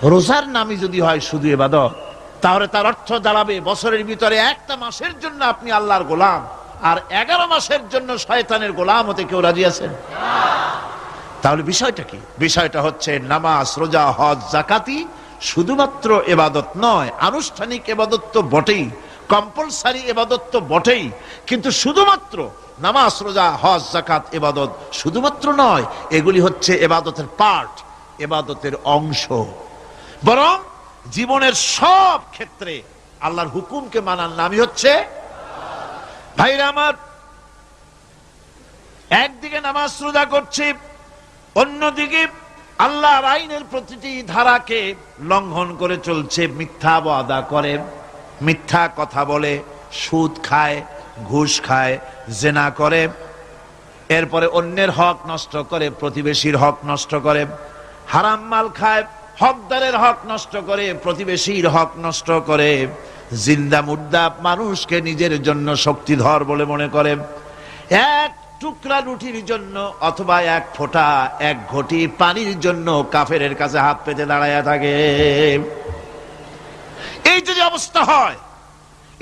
রোজার নামই যদি হয় শুধু ইবাদত, তাহলে তার অর্থ দাঁড়াবে বছরের ভিতরে একটা মাসের জন্য আপনি আল্লাহর গোলাম, আর 11 মাসের জন্য শয়তানের গোলাম হতে কেউ রাজি আছেন? তাহলে বিষয়টা কি? বিষয়টা হচ্ছে নামাজ, রোজা, হজ, যাকাতি শুধুমাত্র ইবাদত নয়, আনুষ্ঠানিক ইবাদত তো বটেই, কম্পালসারি ইবাদত তো বটেই, কিন্তু শুধুমাত্র নামাজ, রোজা, হজ, যাকাত ইবাদত শুধুমাত্র নয়, এগুলি হচ্ছে ইবাদতের পার্ট, ইবাদতের অংশ। বরং জীবনের সব ক্ষেত্রে আল্লাহর হুকুমকে মানার নামই হচ্ছে। ভাইরা আমার, একদিকে নামাজ রোজা করছি, অন্যদিকে আল্লাহর আইনের প্রতিটি ধারাকে লঙ্ঘন করে চলছে, মিথ্যা ওয়াদা করে, মিথ্যা কথা বলে, সুদ খায়, ঘুষ খায়, জেনা করে, এরপরে অন্যের হক নষ্ট করে, প্রতিবেশীর হক নষ্ট করে, হারাম মাল খায়, হকদারের হক নষ্ট করে, প্রতিবেশীর হক নষ্ট করে, জিন্দা মুর্দা মানুষকে নিজের জন্য শক্তিধর বলে মনে করে, এক টুকরা রুটির জন্য অথবা এক ফোঁটা, এক ঘটি পানির জন্য কাফেরের কাছে হাত পেতে দাঁড়ায়া থাকে। এই যদি অবস্থা হয়,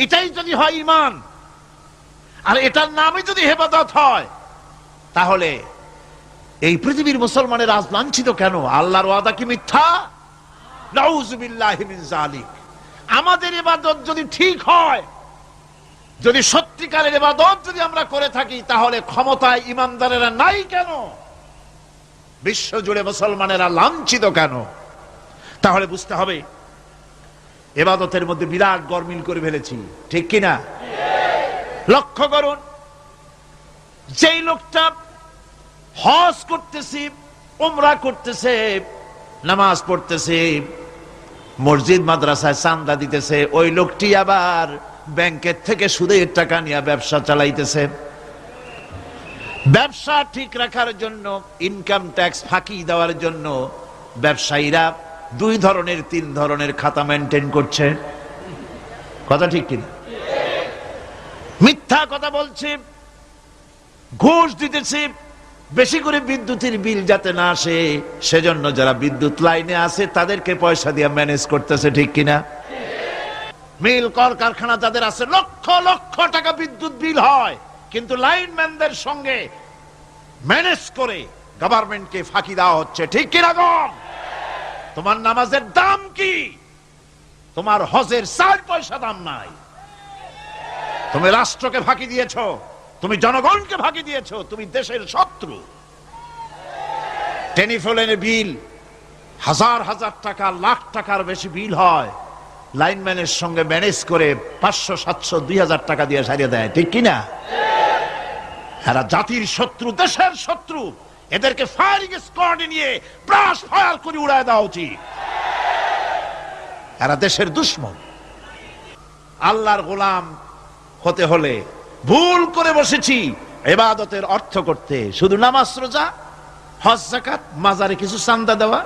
এটাই যদি হয় ঈমান, আর এটার নামে যদি ইবাদত হয়, তাহলে এই পৃথিবীর মুসলমানের আজ লাঞ্ছিত কেন? আল্লাহর ওয়াদা কি মিথ্যা? নাউযুবিল্লাহি মিন যালিক। আমাদের ইবাদত যদি ঠিক হয়, যদি সত্যিকারের ইবাদত যদি আমরা করে থাকি, তাহলে ক্ষমতায় ইমানদারেরা নাই কেন? বিশ্ব জুড়ে মুসলমানেরা লাঞ্ছিত কেন? তাহলে বুঝতে হবে ইবাদতের মধ্যে বিরাট গরমিল করে ফেলেছি, ঠিক কিনা? লক্ষ্য করুন, যেই লোকটা হজ করতেছে, উমরা করতেছে, নামাজ পড়তেছে, মসজিদ মাদ্রাসায় চাঁদা দিতেছে, ওই লোকটি আবার ব্যাংকের থেকে সুদের টাকা নিয়ে ব্যবসা চালাইতেছে। ব্যবসা ঠিক রাখার জন্য, ইনকাম ট্যাক্স ফাঁকি দেওয়ার জন্য ব্যবসায়ীরা 2 ধরনের 3 ধরনের খাতা মেনটেন করছে। কথা ঠিক কিনা? মিথ্যা কথা বলছে, ঘুষ দিতেছে, বেশি করে বিদ্যুতের বিল যাতে না আসে সেজন্য যারা বিদ্যুৎ লাইনে আছে তাদেরকে পয়সা দিয়ে ম্যানেজ করতেছে, ঠিক কিনা? মিল কল কারখানা যাদের আছে, লক্ষ লক্ষ টাকা বিদ্যুৎ বিল হয়, কিন্তু লাইনম্যানদের সঙ্গে ম্যানেজ করে গভর্নমেন্টকে ফাঁকি দেওয়া হচ্ছে, ঠিক কিনা গণ? তোমার নামাজের দাম কি? তোমার হজের 4 পয়সা দাম নাই। তুমি রাষ্ট্রকে ফাঁকি দিয়েছো, তুমি জনগণকে ফাঁকি দিয়েছো, তুমি দেশের শত্রু। টেলিফোনের বিল হাজার হাজার টাকা, লাখ টাকার বেশি বিল হয়, লাইনম্যানের সঙ্গে ম্যানেজ করে 500, 700, 2000 টাকা দিয়ে সারিয়ে দেয়, ঠিক কিনা? এরা জাতির শত্রু, দেশের শত্রু। এদেরকে ফায়ারিং স্কোয়াডে নিয়ে ব্রাশ ফায়ার করে উড়ায় দেওয়া উচিত। এরা দেশের দুশমন। আল্লাহর গোলাম হতে হলে ভুল করে বসেছি ইবাদতের অর্থ করতে, শুধু নামাজ, রোজা, হজ, যাকাত, মাজারে কিছু চাঁদা দেওয়া,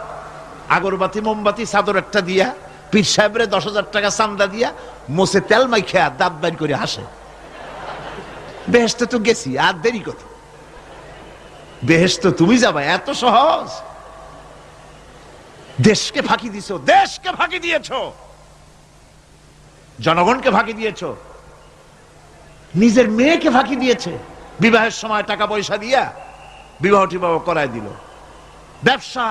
আগরবাতি, মোমবাতি, চাদর একটা দিয়া, পীর সাহেবরে 10,000 টাকা চাঁদা দিয়া, মোছে তেল মাইখা দাঁত বাইর করে হাসে। বেহেশতে তো গেছি, আর দেরি কত? বেহেশতে তুমি যাবা, এত সহজ? দেশকে ফাঁকি দিছো, দেশকে ফাঁকি দিয়েছো, জনগণকে ফাঁকি দিয়েছো, নিজের মেয়েকে ফাঁকি দিয়েছে, বিবাহের সময় টাকা পয়সা দিয়া বিবাহ টিবাহ করায় দিল। ব্যবসা,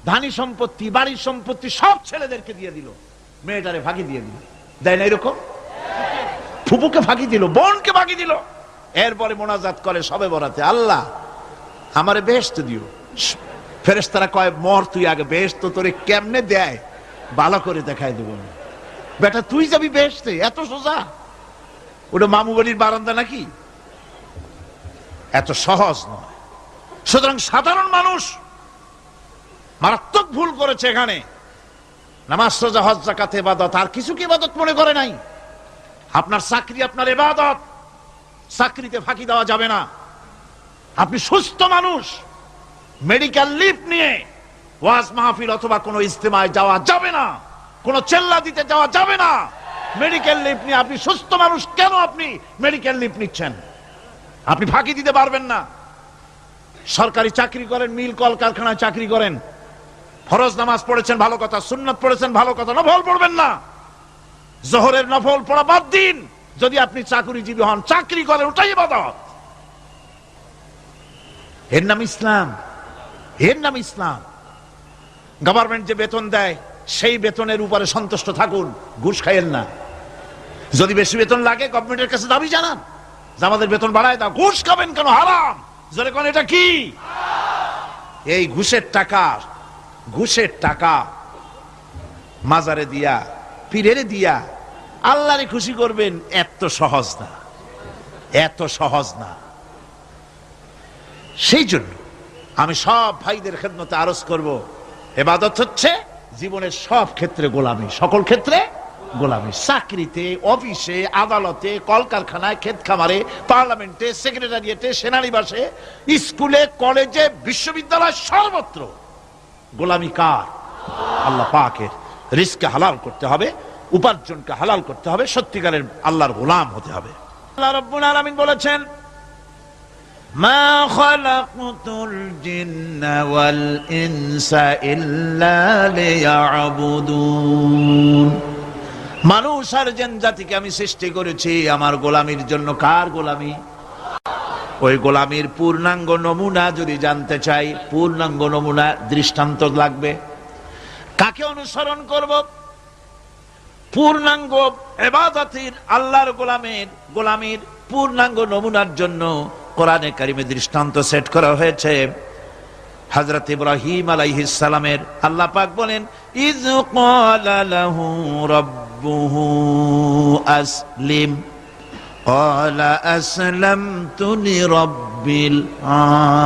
ধানি সম্পত্তি, বাড়ির সম্পত্তি সব ছেলেদেরকে দিয়ে দিল, মেয়েটারে ফাঁকি দিয়ে দিল। দেয় না এরকম? ফুপুকে ফাঁকি দিল, বোনকে ফাঁকি দিল। এরপরে মোনাজাত করে সবে বরাতে, আল্লাহ আমারে বেহেশত দিও। ফেরেশতারা কয়, মর তুই আগে, বেহেশত তোরে কেমনে দেয় ভালো করে দেখাই দেব। বেটা তুই যাবি বেহেশতে? এত সোজা? ওটা মামু বাড়ির বারান্দা নাকি? এত সহজ নয়। সুতরাং সাধারণ মানুষ মারাত্মক ভুল করেছে এখানে। নামাজ, রোজা, হজ, যাকাত ইবাদত, আর কিছু কি ইবাদত মনে করে নাই? আপনার চাকরি আপনার ইবাদত, চাকরিতে ফাঁকি দেওয়া যাবে না। আপনি সুস্থ মানুষ, মেডিকেল লিভ নিয়ে ওয়াজ মাহফিল অথবা কোনো ইজতেমায় যাওয়া যাবে না, কোনো চেল্লা দিতে যাওয়া যাবে না। মেডিকেল লিভ নিয়ে আপনি সুস্থ মানুষ, কেন আপনি মেডিকেল লিভ নিচ্ছেন? আপনি ফাঁকি দিতে পারবেন না। সরকারি চাকরি করেন, মিল কল কারখানায় চাকরি করেন, ফরজ নামাজ পড়েছেন ভালো কথা, সুন্নাত পড়েছেন ভালো কথা, নফল পড়বেন না। জোহরের নফল পড়া বাদ দিন। যদি আপনি চাকরিজীবী হন, চাকরি করেন, ওটাই ইবাদত। এর নাম ইসলাম, এর নাম ইসলাম। গভর্নমেন্ট যে বেতন দেয় সেই বেতনের উপরে সন্তুষ্ট থাকুন, ঘুষ খাইয়েন না। যদি বেশি বেতন লাগে গভর্নমেন্টের কাছে দাবি জানান যে আমাদের বেতন বাড়ায় দাও। ঘুষ খাবেন কেন? হারাম। জোরে কোন এটা কি? এই ঘুষের টাকা মাজারে দিয়া, পীরেরে দিয়া আল্লাহরে খুশি করবেন, এত সহজ না, এত সহজ না। সেই জন্য আমি সব ভাইদের খেদমতে আরজ করব, ইবাদত হচ্ছে জীবনের সব ক্ষেত্রে গোলামি, সকল ক্ষেত্রে গোলামি। চাকরিতে, অফিসে, আদালতে, কলকারখানায়, ক্ষেত খামারে, পার্লামেন্টে, সেক্রেটারিয়েটে, সেনানিবাসে, স্কুলে, কলেজে, বিশ্ববিদ্যালয়, সর্বত্র গোলামি কার? আল্লাহ পাকের। রিজকে হালাল করতে হবে, উপার্জনকে হালাল করতে হবে, সত্যিকারের আল্লাহর গোলাম হতে হবে। আল্লাহ রাব্বুল আলামিন বলেছেন, মা খালাকতুল জিন্না ওয়াল ইনসা ইল্লা লিয়াবুদুন। মানুষ আর জিন জাতিকে আমি সৃষ্টি করেছি আমার গোলামির জন্য। কার গোলামি? ওই গোলামির পূর্ণাঙ্গ নমুনা যদি জানতে চাই, পূর্ণাঙ্গ নমুনা দৃষ্টান্ত লাগবে। কাকে অনুসরণ করব? পূর্ণাঙ্গ ইবাদতের, আল্লাহর গোলামির পূর্ণাঙ্গ নমুনার জন্য কোরআনে কারিমে দৃষ্টান্ত সেট করা হয়েছে। হযরত ইব্রাহিম আলাইহিস সালামের আল্লাহ পাক বলেন, ইয ক্বালা লাহু রাব্বুহু আসলিম ক্বালা আসলামতু লিরাব্বিল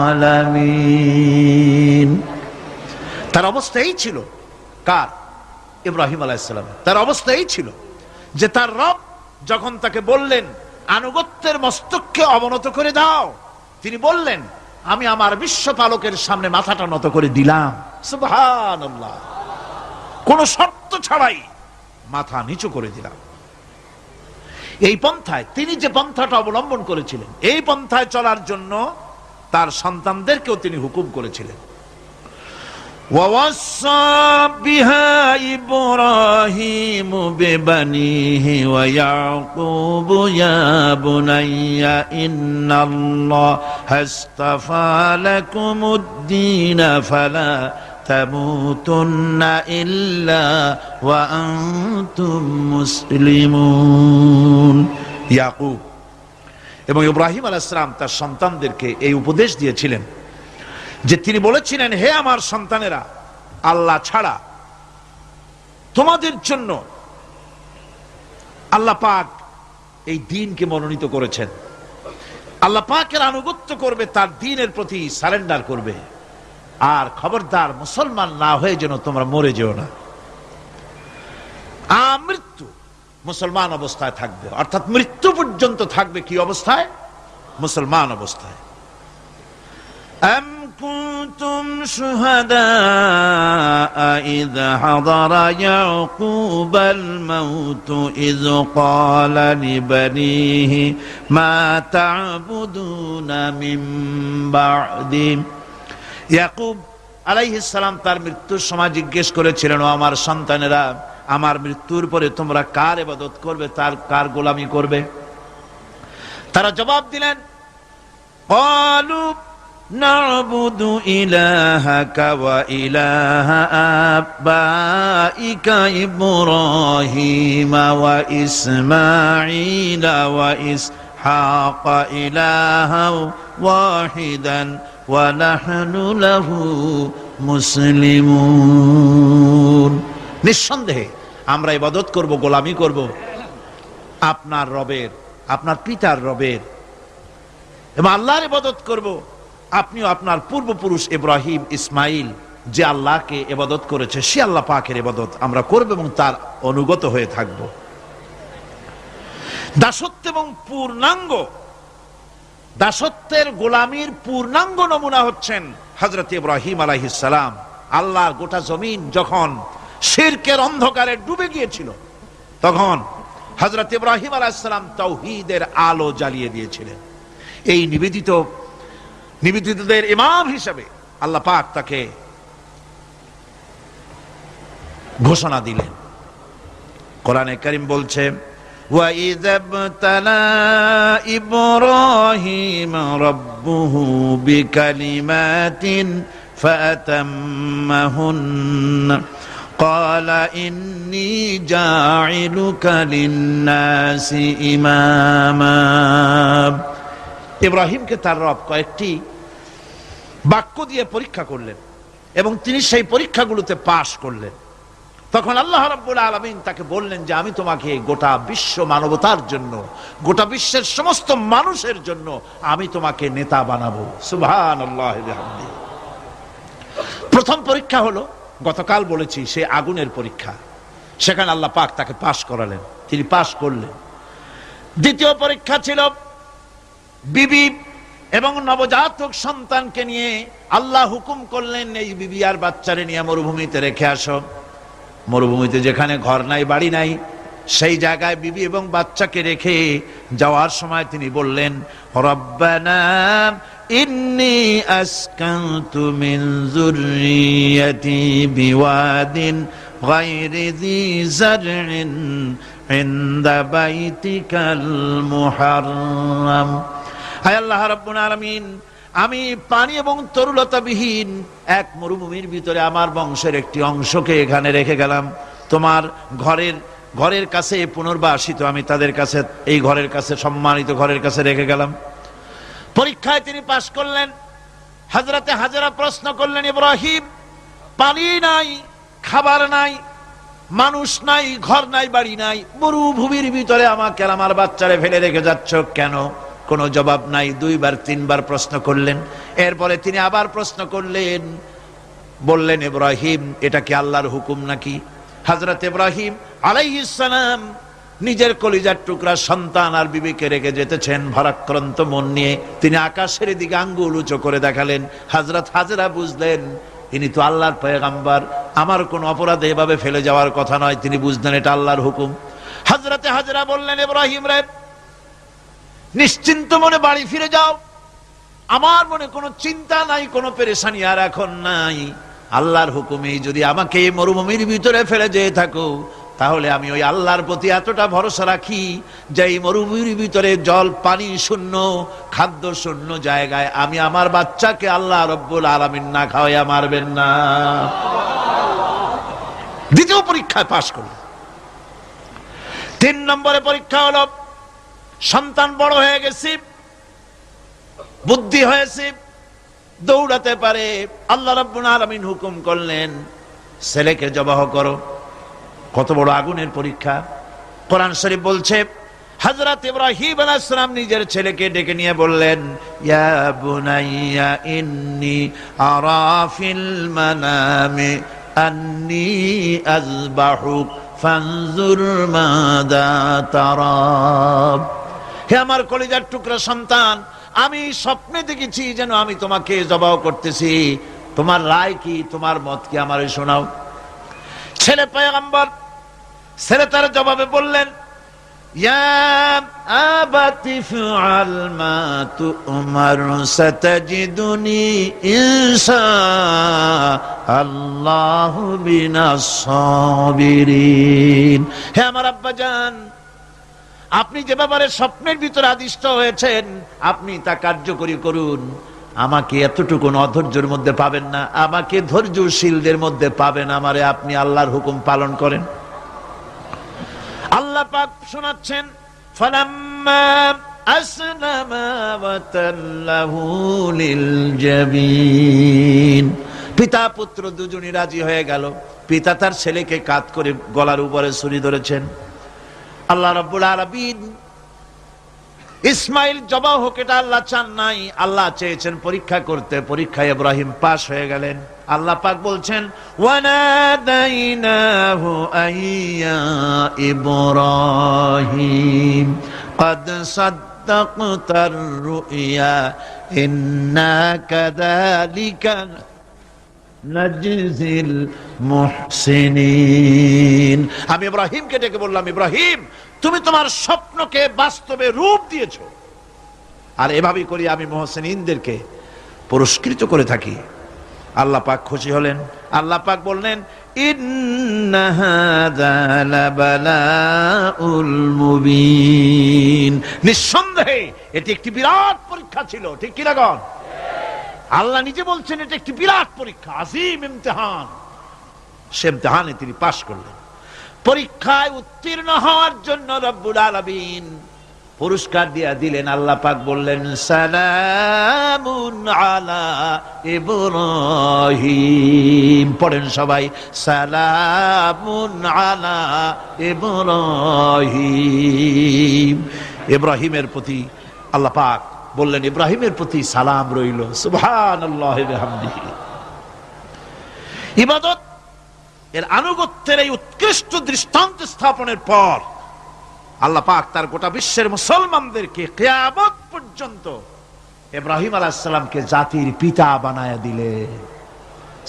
আলামিন। তার অবস্থা এই ছিল। কার? ইব্রাহিম আলাইহিস সালাম। তার অবস্থা এই ছিল যে তার রব যখন তাকে বললেন আনুগত্যের মস্তককে অবনত করে দাও, তিনি বললেন আমি আমার বিশ্বপালকের সামনে মাথাটা নত করে দিলাম। সুবহানাল্লাহ। কোন শর্ত ছাড়াই মাথা নিচু করে দিলাম। এই পন্থায়, তিনি যে পন্থাটা অবলম্বন করেছিলেন, এই পন্থায় চলার জন্য তার সন্তানদেরকেও তিনি হুকুম করেছিলেন। ووصى بها إبراهيم ببنيه ويعقوب يا بني إن الله اصطفى لكم الدين فلا تموتن إلا وأنتم مسلمون। ইয়াকুব এবং ইব্রাহিম আলাইহিস সালাম তার সন্তানদেরকে এই উপদেশ দিয়েছিলেন যে তিনি বলেছিলেন, হে আমার সন্তানেরা, আল্লাহ ছাড়া তোমাদের জন্য আল্লাহ পাক এই দ্বীনকে মনোনীত করেছেন। আল্লাহ পাকের আনুগত্য করবে, তার দ্বীনের প্রতি সারেন্ডার করবে। আর খবরদার মুসলমান না হয়ে যেন তোমরা মরে যেও না। মৃত্যু মুসলমান অবস্থায় থাকবে, অর্থাৎ মৃত্যু পর্যন্ত থাকবে কি অবস্থায়? মুসলমান অবস্থায়। كنتم شهداء إذ حضر يعقوب الموت إذ قال لبنيه ما تعبدون من بعدي। ইয়াকুব আলাইহিস সালাম তার মৃত্যুর সময় জিজ্ঞেস করেছিলেন, ও আমার সন্তানেরা, আমার মৃত্যুর পরে তোমরা কার ইবাদত করবে, কার গোলামি করবে? তারা জবাব দিলেন, ক্বালু نعبد إلهك وإله آبائك إبراهيم وإسماعيل وإسحاق إلها واحدا ونحن له مسلمون। নিঃসন্দেহে আমরা ইবাদত করব, গোলামি করব আপনার রবের, আপনার পিতার রবের, এবং আল্লাহর ইবাদত করব। আপনিও আপনার পূর্বপুরুষ ইব্রাহিম, ইসমাইল যে আল্লাহকে ইবাদত করেছে, সে আল্লাহ পাকের ইবাদত আমরা করব এবং তার অনুগত হয়ে থাকব। দাসত্ব এবং দাসত্বের গোলামির পূর্ণাঙ্গ নমুনা হচ্ছেন হযরত ইব্রাহিম আলাইহিস সালাম। আল্লাহর গোটা জমিন যখন শিরকের অন্ধকারে ডুবে গিয়েছিল, তখন হযরত ইব্রাহিম আলাইহিস সালাম তাওহীদের আলো জ্বালিয়ে দিয়েছিলেন। এই নিবেদিতদের ইমাম হিসেবে আল্লাহ পাক তাকে ঘোষণা দিলেন। কোরআনে কারীম বলছে, وَإِذَا ابْتَلَى إِبْرَاهِيمَ رَبُّهُ بِكَلِمَاتٍ فَأَتَمَّهُنَّ قَالَ إِنِّي جَاعِلُكَ لِلنَّاسِ إِمَامًا। ইব্রাহিমকে তার রব কয়েকটি বাক্য দিয়ে পরীক্ষা করলেন এবং তিনি সেই পরীক্ষাগুলোতে পাশ করলেন। তখন আল্লাহ রাব্বুল আলামিন তাকে বললেন যে আমি তোমাকে গোটা বিশ্ব মানবতার জন্য, গোটা বিশ্বের সমস্ত মানুষের জন্য আমি তোমাকে নেতা বানাবো। সুবহানাল্লাহি বিহামদিহি। প্রথম পরীক্ষা হলো, গতকাল বলেছি, সে আগুনের পরীক্ষা। সেখানে আল্লাহ পাক তাকে পাশ করালেন, তিনি পাশ করলেন। দ্বিতীয় পরীক্ষা ছিল বিবি এবং নবজাতক সন্তানকে নিয়ে আল্লাহ হুকুম করলেন, এই বিবি আর বাচ্চারে নিয়ে মরুভূমিতে রেখে আসো। মরুভূমিতে যেখানে ঘর নাই, বাড়ি নাই, সেই জায়গায় বিবি এবং বাচ্চাকে রেখে যাওয়ার সময় তিনি বললেন, রব্বানা ইন্নী আসকানতু মিন যুররিয়াতি বিওয়াদিন গায়রি যী যারইন ইনদা বাইতিকাল মুহাররাম। হায় আল্লাহ রাব্বুল আলামিন, আমি পানি এবং তরুলতাবিহীন এক মরুভূমির ভিতরে আমার বংশের একটি অংশকে এখানে রেখে গেলাম। তোমার ঘরের কাছে পুনর্বাসিত আমি তাদের কাছে, এই ঘরের কাছে, সম্মানিত ঘরের কাছে রেখে গেলাম। পরীক্ষায় তিনি পাশ করলেন। হযরতে হাজেরা প্রশ্ন করলেন, ইব্রাহিম, পানি নাই, খাবার নাই, মানুষ নাই, ঘর নাই, বাড়ি নাই, মরুভূমির ভিতরে আমাকে আর আমার বাচ্চারে ফেলে রেখে যাচ্ছ কেন? কোনো জবাব নাই। দুইবার তিনবার প্রশ্ন করলেন। এরপরে তিনি আবার প্রশ্ন করলেন, বললেন, ইব্রাহিম, এটা কি আল্লাহর হুকুম নাকি? হযরত ইব্রাহিম আলাইহিস সালাম নিজের কলিজার টুকরা সন্তান আর বিবিকে রেখে যেতেছেন ভারাক্রান্ত মন নিয়ে। তিনি আকাশের দিকে আঙ্গুল উঁচু করে দেখালেন। হযরত হাজেরা বুঝলেন ইনি তো আল্লাহর পয়গম্বর, আমার কোন অপরাধে এভাবে ফেলে যাওয়ার কথা নয়। তিনি বুঝলেন এটা আল্লাহর হুকুম। হযরত হাজেরা বললেন, ইব্রাহিম রে, নিশ্চিন্ত মনে বাড়ি ফিরে যাও, আমার মনে কোনো চিন্তা নাই, কোনো পেরেশানি আর এখন নাই। আল্লাহর হুকুমে যদি আমাকে এই মরুভূমির ভিতরে ফেলে যেয়ে থাকো, তাহলে আমি ওই আল্লাহর প্রতি এতটা ভরসা রাখি যে এই মরুভূমির ভিতরে জল পানি শূন্য, খাদ্য শূন্য জায়গায় আমি আমার বাচ্চাকে আল্লাহ রব্বুল আলামিন না খাওয়াইয়া মারবেন না। দ্বিতীয় পরীক্ষায় পাশ করল। 3 নম্বরে পরীক্ষা হলো, সন্তান বড় হয়ে গেছে, বুদ্ধি হয়েছে, দৌড়াতে পারে। আল্লাহ রাব্বুল আলামিন হুকুম করলেন, ছেলেকে জবাহ করো। কত বড় আগুনের পরীক্ষা! কোরআন শরীফ বলছে, হযরত ইব্রাহিম আলাইহিস সালাম নিজের ছেলেকে ডেকে নিয়ে বললেন, ইয়া বুনাইয়া ইন্নী আরা ফিল মানামি আন্নী আযবাহুক ফানজুর মাযা তারা। হে আমার কলিজার টুকরা সন্তান, আমি স্বপ্নে দেখেছি যেন আমি তোমাকে জবাহ করতেছি, তোমার রায় কি, তোমার মত কি, আমারে শোনাও। ছেলে পয়গম্বর, ছেলে তার জবাবে বললেন, ইয়া আবাতি ফাআল মা তু'মার সাতাজিদুনি ইনশাআল্লাহু মিনাস সাবিরিন। হে আমার আব্বাজান, আপনি যে ব্যাপারে স্বপ্নের ভিতরে আদিষ্ট হয়েছেন আপনি তা কার্যকরী করুন। আমাকে এতটুকু অধৈর্যের মধ্যে পাবেন না, আমাকে ধৈর্যশীলদের মধ্যে পাবেন। আমারে আপনি আল্লাহর হুকুম পালন করেন। আল্লাহ পাক শোনাচ্ছেন, ফালাম্মা আসলামা ওয়া তাল্লাহু লিল জাবিন। পিতা পুত্র দুজনই রাজি হয়ে গেল। পিতা তার ছেলেকে কাঁধ করে গলার উপরে ছুরি ধরেছেন। আল্লাহ রাব্বুল আলামিন ইসমাইল জবাহ হোক এটা আল্লাহ চান নাই, আল্লাহ চেয়েছেন পরীক্ষা করতে। পরীক্ষায় ইব্রাহিম পাশ হয়ে গেলেন। আল্লাহ পাক বলছেন, ওয়ানাদাইনাহু আইয়া ইব্রাহিম ক্বাদ সাদ্দাকতার রুইয়া ইন্না কাযালিকা নাজজিল মুহসিনিন। আমি ইব্রাহিমকে ডেকে বললাম, ইব্রাহিম, তুমি তোমার স্বপ্নকে বাস্তবে রূপ দিয়েছো, আর এভাবেই করি আমি মুহসিনিনদেরকে পুরস্কৃত করে থাকি। আল্লাহ পাক খুশি হলেন। আল্লাহ পাক বললেন, ইন্না হাযা লাবালাউল মুবিন, নিঃসন্দেহে এটি একটি বিরাট পরীক্ষা ছিল। ঠিক কি না গণ? আল্লাহ নিজে বলছেন এটা একটি বিরাট পরীক্ষা, আযীম ইমতিহান। সে ইমতিহানে তিনি পাশ করলেন। পরীক্ষায় উত্তীর্ণ হওয়ার জন্য রব্বুল আলামিন পুরস্কার দিয়া দিলেন। আল্লাহ পাক বললেন, সালামুন আলা ইব্রাহিম। পড়েন সবাই, সালামুন আলা ইব্রাহিম। ইব্রাহিমের প্রতি আল্লাহ পাক বললেন, ইব্রাহিমের প্রতি সালাম রইল। সুবহানাল্লাহি ওয়া বিহামদিহি। ইবাদত এর আনুগত্যের এই উৎকৃষ্ট দৃষ্টান্ত স্থাপনের পর আল্লাহ পাক তার গোটা বিশ্বের মুসলমানদেরকে কিয়ামত পর্যন্ত ইব্রাহিম আলাইহিস সালামকে জাতির পিতা বানায়া দিলেন।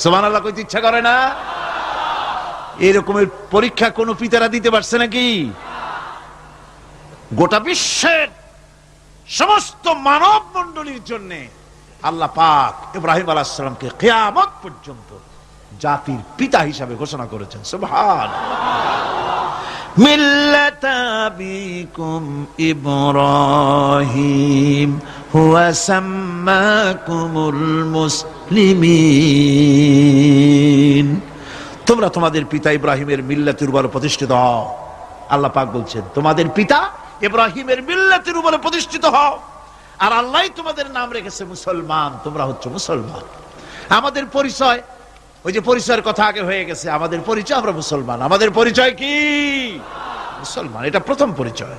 সুবহানাল্লাহ কইতে ইচ্ছা করে না? এরকমের পরীক্ষা কোন পিতারা দিতে পারছে নাকি? গোটা বিশ্বের সমস্ত মানব মণ্ডলীর জন্য আল্লাহ পাক ইব্রাহিম আলাইহিস সালামকে কিয়ামত পর্যন্ত জাতির পিতা হিসাবে ঘোষণা করেছেন। সুবহানাল্লাহ। মিল্লাতা আবিকুম ইব্রাহিম হুয়া সাম্মাকুমুল মুসলিমিন। তোমরা তোমাদের পিতা ইব্রাহিমের মিল্লাতের উপর প্রতিষ্ঠিত হও। আল্লাহ পাক বলছেন, তোমাদের পিতা ইব্রাহিমের মিল্লাতের উপর প্রতিষ্ঠিত হও, আর আল্লাহ তোমাদের নাম রেখেছে মুসলমান। তোমরা হচ্ছে মুসলমান। আমাদের পরিচয়, ওই যে পরিচয়ের কথা আগে হয়ে গেছে, আমাদের পরিচয় আমরা মুসলমান। আমাদের পরিচয় কি? মুসলমান। এটা প্রথম পরিচয়।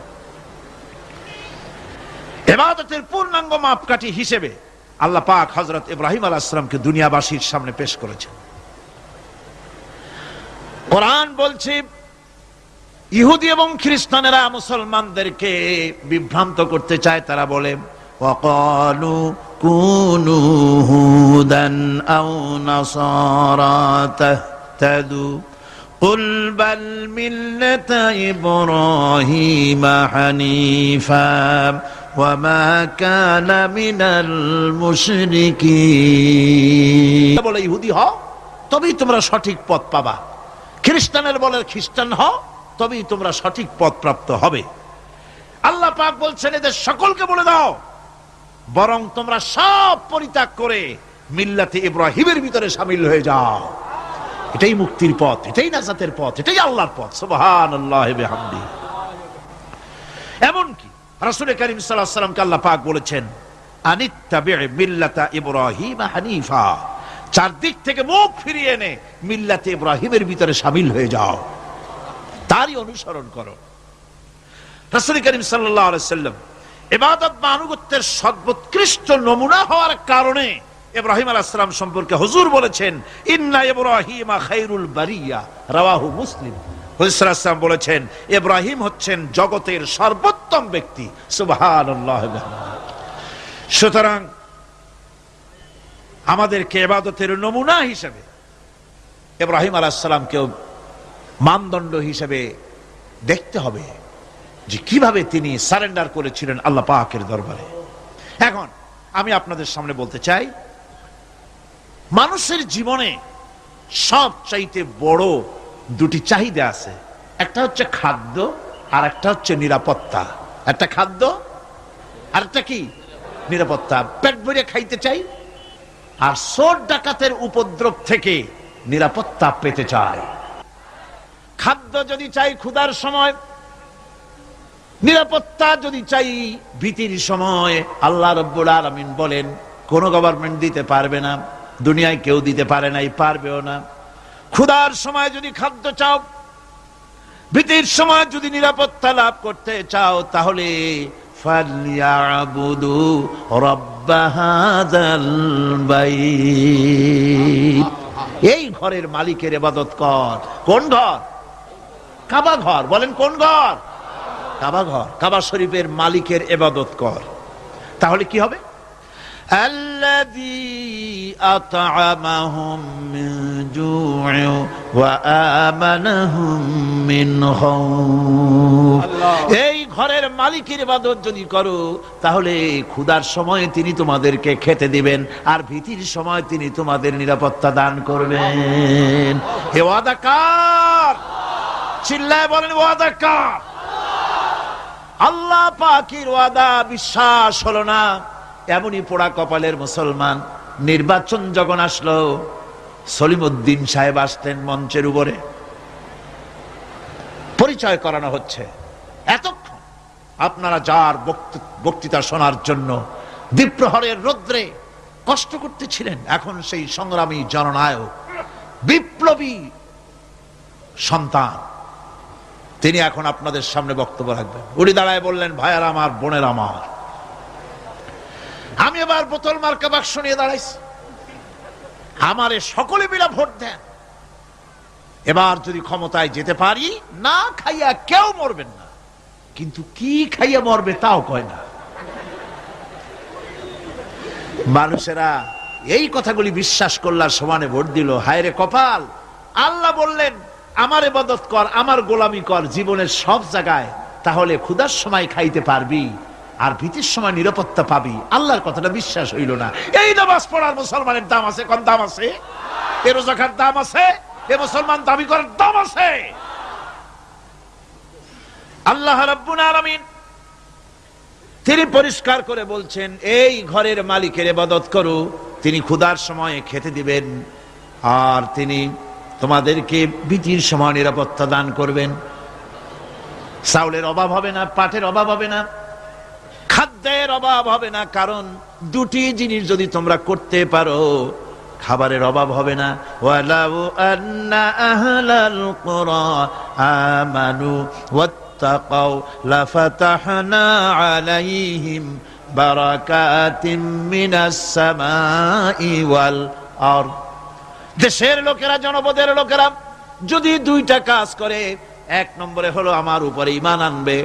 ইবাদতের পূর্ণাঙ্গ মাপকাঠি হিসেবে আল্লাহ পাক হযরত ইব্রাহিম আলাইহিস সালামকে দুনিয়াবাসীর সামনে পেশ করেছেন। কোরআন বলছে, ইহুদি এবং খ্রিস্টানেরা মুসলমানদেরকে বিভ্রান্ত করতে চায়। তারা বলে, ওয়াকালু কুনু হুদান আও নাসারা তাহতাদু কুল বাল মিল্লাতা ইব্রাহিম হানিফা ওয়া মা কানা মিনাল মুশরিকিন। বলে ইহুদি হও, তবেই তোমরা সঠিক পথ পাবা। খ্রিস্টানের বলে খ্রিস্টান হও, তবেই তোমরা সঠিক পথ প্রাপ্ত হবে। আল্লাহ পাক বলছেন, এদের সকলকে বলে দাও, বরং তোমরা সব পরিত্যাগ করে মিল্লাতে ইব্রাহিমের ভিতরে শামিল হয়ে যাও। এটাই মুক্তির পথ, এটাই নাজাতের পথ, এটাই আল্লাহর পথ। সুবহানাল্লাহি ওয়া বিহামদিহি। এমনকি রাসূল কারীম সাল্লাল্লাহু আলাইহি ওয়াসাল্লামকে আল্লাহ পাক বলেছেন, আনিত্তাবি মিল্লাতা ইব্রাহিম হানিফা। চারদিক থেকে মুখ ফিরিয়ে এনে মিল্লাতে ইব্রাহিমের ভিতরে শামিল হয়ে যাও, তারই অনুসরণ করো। রাসূল কারীম সাল্লাল্লাহু আলাইহি ওয়াসাল্লাম ইবাদত বা আনুগত্যের সর্বোৎকৃষ্ট নমুনা হওয়ার কারণে ইব্রাহিম আলাইহিস সালাম সম্পর্কে হুজুর বলেছেন, ইন্না ইব্রাহিমা খায়রুল বারিয়া, রাওয়াহু মুসলিম। হুজুর সাল্লাল্লাহু আলাইহি ওয়াসাল্লাম বলেছেন, ইব্রাহিম হচ্ছেন জগতের সর্বোত্তম ব্যক্তি। সুবহানাল্লাহ। সুতরাং আমাদেরকে ইবাদতের নমুনা হিসেবে ইব্রাহিম আলাইহিস সালামকেও মানদণ্ড হিসেবে দেখতে হবে, যে কিভাবে তিনি সারেন্ডার করেছিলেন আল্লাহ পাকের দরবারে। এখন আমি আপনাদের সামনে বলতে চাই, মানুষের জীবনে সবচাইতে বড় দুটি চাহিদা আছে। একটা হচ্ছে খাদ্য, আর একটা হচ্ছে নিরাপত্তা। একটা খাদ্য, আর একটা কি? নিরাপত্তা। পেট ভরে খাইতে চাই, আর চোর ডাকাতের উপদ্রব থেকে নিরাপত্তা পেতে চাই। খাদ্য যদি চাই ক্ষুধার সময়, নিরাপত্তা যদি চাই ভীতির সময়। আল্লাহ রাব্বুল আলামিন বলেন, কোন গভর্নমেন্ট দিতে পারবে না, দুনিয়ায় কেউ দিতে পারে নাই, পারবেও না। ক্ষুধার সময় যদি খাদ্য চাও, ভীতির সময় যদি নিরাপত্তা লাভ করতে চাও, তাহলে ফালইয়াবুদু রাব্ব হাযাল বাইত, এই ঘরের মালিকের ইবাদত কর। কোন ঘর? কাবা ঘর। বলেন কোন ঘর? কাবা ঘর। কাবা শরীফের মালিকের ইবাদত কর। তাহলে কি হবে? আল্লাযী আত'আমাহুম মিন জু'in ওয়া আমানাহুম মিন খাউফ। এই ঘরের মালিকের ইবাদত যদি করো তাহলে ক্ষুধার সময় তিনি তোমাদেরকে খেতে দিবেন, আর ভীতির সময় তিনি তোমাদের নিরাপত্তা দান করবেন। হে ওয়াদা কার? চিল্লায় বলেন ওয়াদা কার? আল্লাহ পাকের ওয়াদা বিশ্বাস হলো না, এমনই পোড়া কপালের মুসলমান। নির্বাচন যখন আসলো, সলিমউদ্দিন সাহেব আসতেন মঞ্চের উপরে, পরিচয় করানো হচ্ছে। এতক্ষণ আপনারা যার বক্তৃতা শোনার জন্য দ্বীপ্রহরের রৌদ্রে কষ্ট করতেছিলেন, এখন সেই সংগ্রামী জননায়ক, বিপ্লবী সন্তান, তিনি এখন আপনাদের সামনে বক্তব্য রাখবেন। উনি দাঁড়ায় বললেন, ভাইয়ার আমার, বোনের আমার, আমি এবার বোতল মার্কা বাক্স নিয়ে দাঁড়াইছি, আমারে সকলে মিলে ভোট দেন। এবার যদি ক্ষমতায় যেতে পারি, না খাইয়া কেউ মরবেন না, কিন্তু কি খাইয়া মরবে তাও কয় না। মানুষেরা এই কথাগুলি বিশ্বাস করলার সমানে ভোট দিল। হায় রে কপাল! আল্লাহ বললেন, আমার ইবাদত কর, আমার গোলামি কর জীবনের সব জায়গায়, তাহলে ক্ষুধার সময় খাইতে পারবি আর ভীতির সময় নিরাপত্তা পাবি। আল্লাহর কথাটা বিশ্বাস হইল না। এই নামাজ পড়ার মুসলমানের দাম আছে, কোন দাম আছে? এ রোজাকার দাম আছে, এ মুসলমান দাবি করার দাম আছে। আল্লাহ রাব্বুল আলামিন তিনি পরিষ্কার করে বলছেন, এই ঘরের মালিকের ইবাদত করো, তিনি ক্ষুধার সময়ে খেতে দিবেন, আর তিনি তোমাদেরকে ভীতির সময় নিরাপত্তা দান করবেন। চাউলের অভাব হবে না, পাটের অভাব হবে না, খাদ্যের অভাব হবে না, কারণ দুটি জিনিস যদি তোমরা করতে পারো, খাবারের অভাব হবে না। ওয়ালাউ আন্না আহলাল কুরা আমানু ওয়াত্তাকাউ লাফাতাহনা আলাইহিম বারাকাতিম মিনাস সামাই ওয়াল আরদ। দেশের লোকেরা, জনপদের লোকেরা যদি দুইটা কাজ করে, এক নম্বরে হলো আমার উপরে ঈমান আনবে,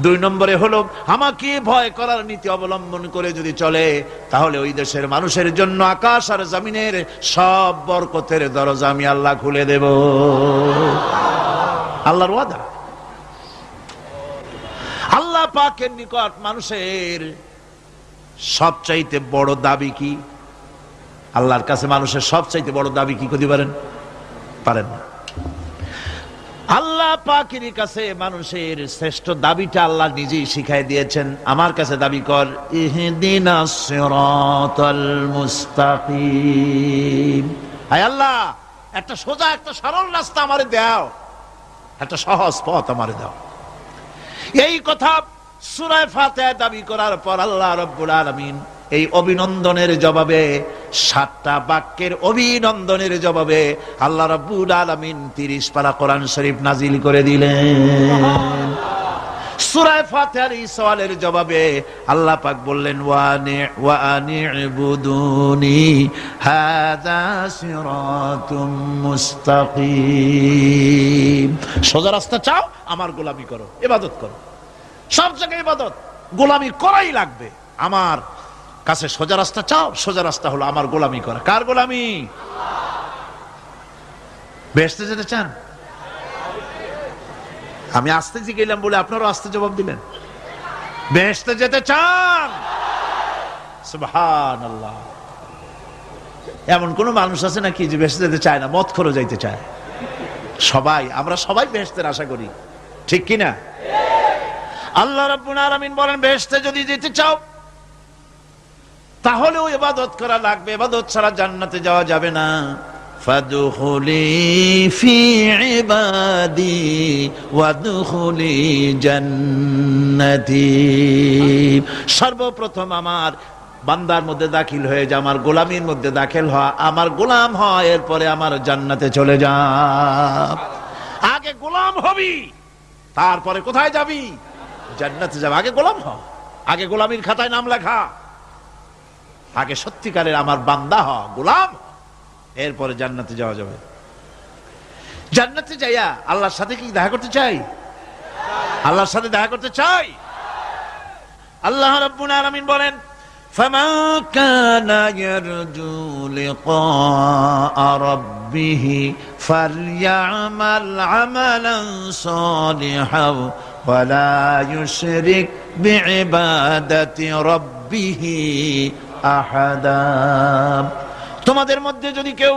দুই নম্বরে হলো আমাকে ভয় করার নীতি অবলম্বন করে যদি চলে, তাহলে ওই দেশের মানুষের জন্য আকাশ আর জমিনের সব বরকতের দরজা আমি আল্লাহ খুলে দেব। আল্লাহর ওয়াদা। আল্লাহ পাকের নিকট মানুষের সবচাইতে বড় দাবি কি? আল্লাহর কাছে মানুষের সবচাইতে বড় দাবি কি করতে পারেন? পারেন না। আল্লাহ পাকের কাছে মানুষের শ্রেষ্ঠ দাবিটা আল্লাহ নিজেই শিখাই দিয়েছেন। আমার কাছে দাবি কর, ইহদিনাস সিরাতাল মুস্তাকিম। হায় আল্লাহ, একটা সোজা, একটা সরল রাস্তা আমারে দাও, একটা সহজ পথ আমারে দাও। এই কথা সূরা ফাতিহা দাবি করার পর আল্লাহ রাব্বুল আলামিন এই অভিনন্দনের জবাবে, 7টা বাক্যের অভিনন্দনের জবাবে আল্লাহ রাব্বুল আলামিন 30 পারা কোরআন শরীফ নাজিল করে দিলেন। সূরা ফাতিহার এই সওয়ালের জবাবে আল্লাহ পাক বললেন, ওয়া আনি'বুদুনি হাযা সিরাতুম মুস্তাকিম। সোজা রাস্তা চাও, আমার গোলামি করো, ইবাদত করো। সব জায়গায় ইবাদত, গোলামি করাই লাগবে। আমার কাছে সোজা রাস্তা চাও, সোজা রাস্তা হলো আমার গোলামি করা। কার গোলামি? বেহেশতে যেতে চান? আমি আস্তে জিজ্ঞেলাম বলে আপনারাও আস্তে জবাব দিলেন। বেহেশতে যেতে চান? সুবহানাল্লাহ। এমন কোন মানুষ আছে নাকি যে বেহেশতে যেতে চায় না? মদ খোর যাইতে চায়। সবাই, আমরা সবাই বেহেশতের আশা করি, ঠিক কিনা? আল্লাহ রাব্বুল আলামিন বলেন, বেহেশতে যদি যেতে চাও তাহলেও ইবাদত করা লাগবে, ইবাদত ছাড়া জান্নাতে যাওয়া যাবে না। ফাদখুলি ফি ইবাদি ওয়াদখুলি জান্নাতি। সর্বপ্রথম আমার বান্দার মধ্যে দাখিল হয়ে যা, আমার গোলামির মধ্যে দাখিল হওয়া, আমার গোলাম হয়, এরপরে আমার জান্নাতে চলে যা। আগে গোলাম হবি, তারপরে কোথায় যাবি? জান্নাতে যাবে। আগে গোলাম হ, আগে গোলামির খাতায় নাম লেখা, আগে সত্যিকারের আমার বান্দা হ, গোলাম, এরপরে জান্নাতে যাওয়া যাবে। জান্নাতে যাইয়া আল্লাহর সাথে কি দেখা করতে চাই? আল্লাহর সাথে দেখা করতে চাই। আল্লাহ রাব্বুল আলামিন বলেন, ফামান কানা ইয়ারজু লিকা রাব্বিহি ফালইআমাল আমালান সালিহান ওয়ালা ইউশরিক বিইবাদাতি রাব্বিহি আহাদা। তোমাদের মধ্যে যদি কেউ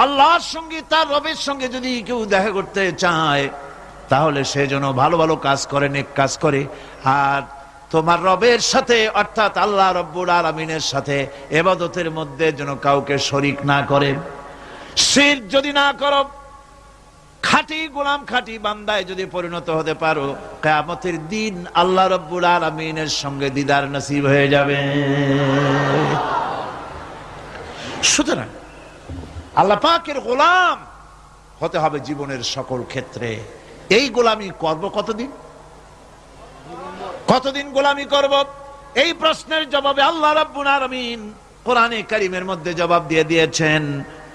আল্লাহর সঙ্গে, তার রবের সঙ্গে যদি কেউ দেখা করতে চায়, তাহলে সে যেন ভালো ভালো কাজ করে, নেক কাজ করে, আর তোমার রবের সাথে অর্থাৎ আল্লাহ রব্বুল আলামিনের সাথে ইবাদতের মধ্যে যেন কাউকে শরীক না করে। শিরক যদি না করো, খাঁটি গোলাম, খাঁটি বান্দায় যদি পরিণত হতে পারো, কিয়ামতের দিন আল্লাহ রব্বুল আলামিনের সঙ্গে দিদার নসিব হয়ে যাবে। সুতরাং আল্লাহ পাকের গোলাম হতে হবে জীবনের সকল ক্ষেত্রে। এই গোলামি করব কতদিন? কতদিন গোলামি করব? এই প্রশ্নের জবাবে আল্লাহ রাব্বুল আলামিন কোরআনে কারীমের মধ্যে জবাব দিয়ে দিয়েছেন,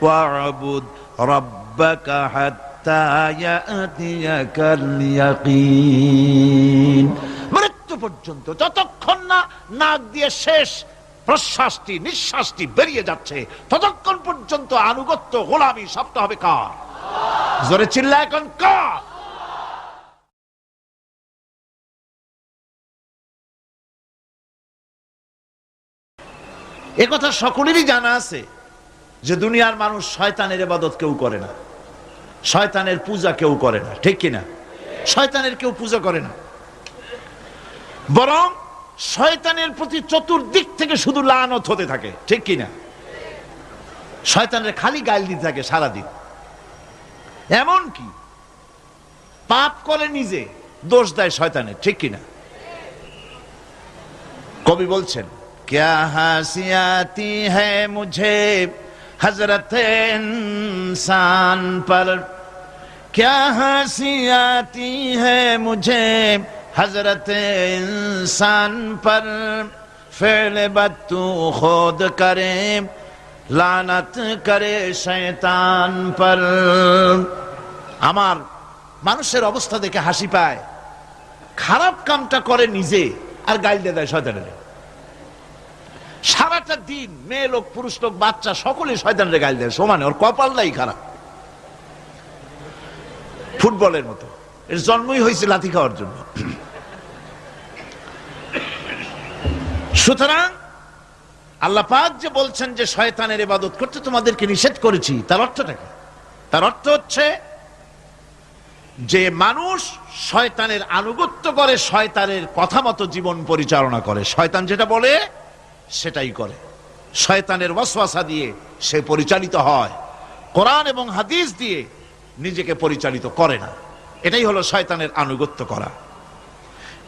ওয়া'বুদ রাব্বাকা হাত্তা ইয়াতিয়াকাল ইয়াকিন। মৃত্যু পর্যন্ত, যতক্ষণ না নাক দিয়ে শেষ প্রশ্বাসটি, নিঃশ্বাসটি বেরিয়ে যাচ্ছে, ততক্ষণ পর্যন্ত আনুগত্য, গোলামি সবটা হবে কার? জোরে চিল্লায় এখন কার? এ কথা সকলেরই জানা আছে যে দুনিয়ার মানুষ শয়তানের ইবাদত কেউ করে না, শয়তানের পূজা কেউ করে না, ঠিক কিনা? শয়তানের কেউ পূজা করে না, বরং শয়তানের প্রতি চতুর্দিক থেকে শুধু লানত হতে থাকে, ঠিক কিনা? শয়তানের খালি গাল দিতে থাকে সারাদিন। এমন কি পাপ করে নিজে দোষ দেয় শয়তানের, ঠিক কিনা? কবি বলছেন, क्या हंसी आती है मुझे हजरत इंसान पर, क्या हंसी आती है मुझे हजरत इंसान पर, फेल बद तू खुद करे लानत करे शैतान पर। আমার মানুষের অবস্থা দেখে হাসি পায়, খারাপ কামটা করে নিজে আর গাল দিয়ে দেয় শয়তানের। সারাটা দিন মেয়ে লোক, পুরুষ লোক, বাচ্চা সকলে শয়তানের গাল দেয় সমানে, ওর কপালটাই খারাপ, ফুটবলের মতো। এর জন্মই হয়েছে লাথি খাওয়ার জন্য। সুতরাং আল্লাহ পাক যে বলছেন যে শয়তানের ইবাদত করতে তোমাদেরকে নিষেধ করেছি, তার অর্থটা কি? তার অর্থ হচ্ছে যে মানুষ শয়তানের আনুগত্য করে, শয়তানের কথা মতো জীবন পরিচালনা করে, শয়তান যেটা বলে সেটাই করে, শয়তানের ওয়াসওয়াসা দিয়ে সে পরিচালিত হয়, কোরআন এবং হাদিস দিয়ে নিজেকে পরিচালিত করে না। এটাই হলো শয়তানের আনুগত্য করা।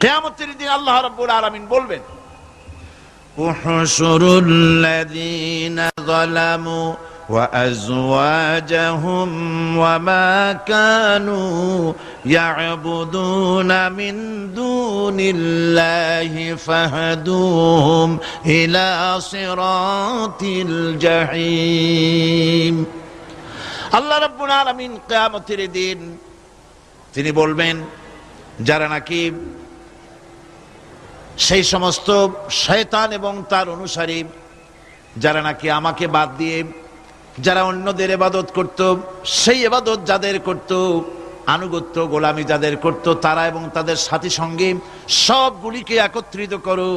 কিয়ামতের দিন আল্লাহ রাব্বুল আলামিন বলবেন, উহশুরুল্লাযীনা যালামু ওয়া আযওয়াজাহুম ওয়া মা কানু ইয়াবুদুনা মিন দুনিল্লাহি ফাহদুহুম ইলা সিরাতিল জাহিম। আল্লাহ রাব্বুল আলামিন কিয়ামতের দিন তিনি বলবেন, যারা নাকি সেই সমস্ত শয়তান এবং তার অনুসারী, যারা নাকি আমাকে বাদ দিয়ে যারা অন্যদের ইবাদত করত, সেই ইবাদত যাদের করত, আনুগত্য গোলামি যাদের করত, তারা এবং তাদের সাথী সঙ্গী সবগুলিকে একত্রিত করো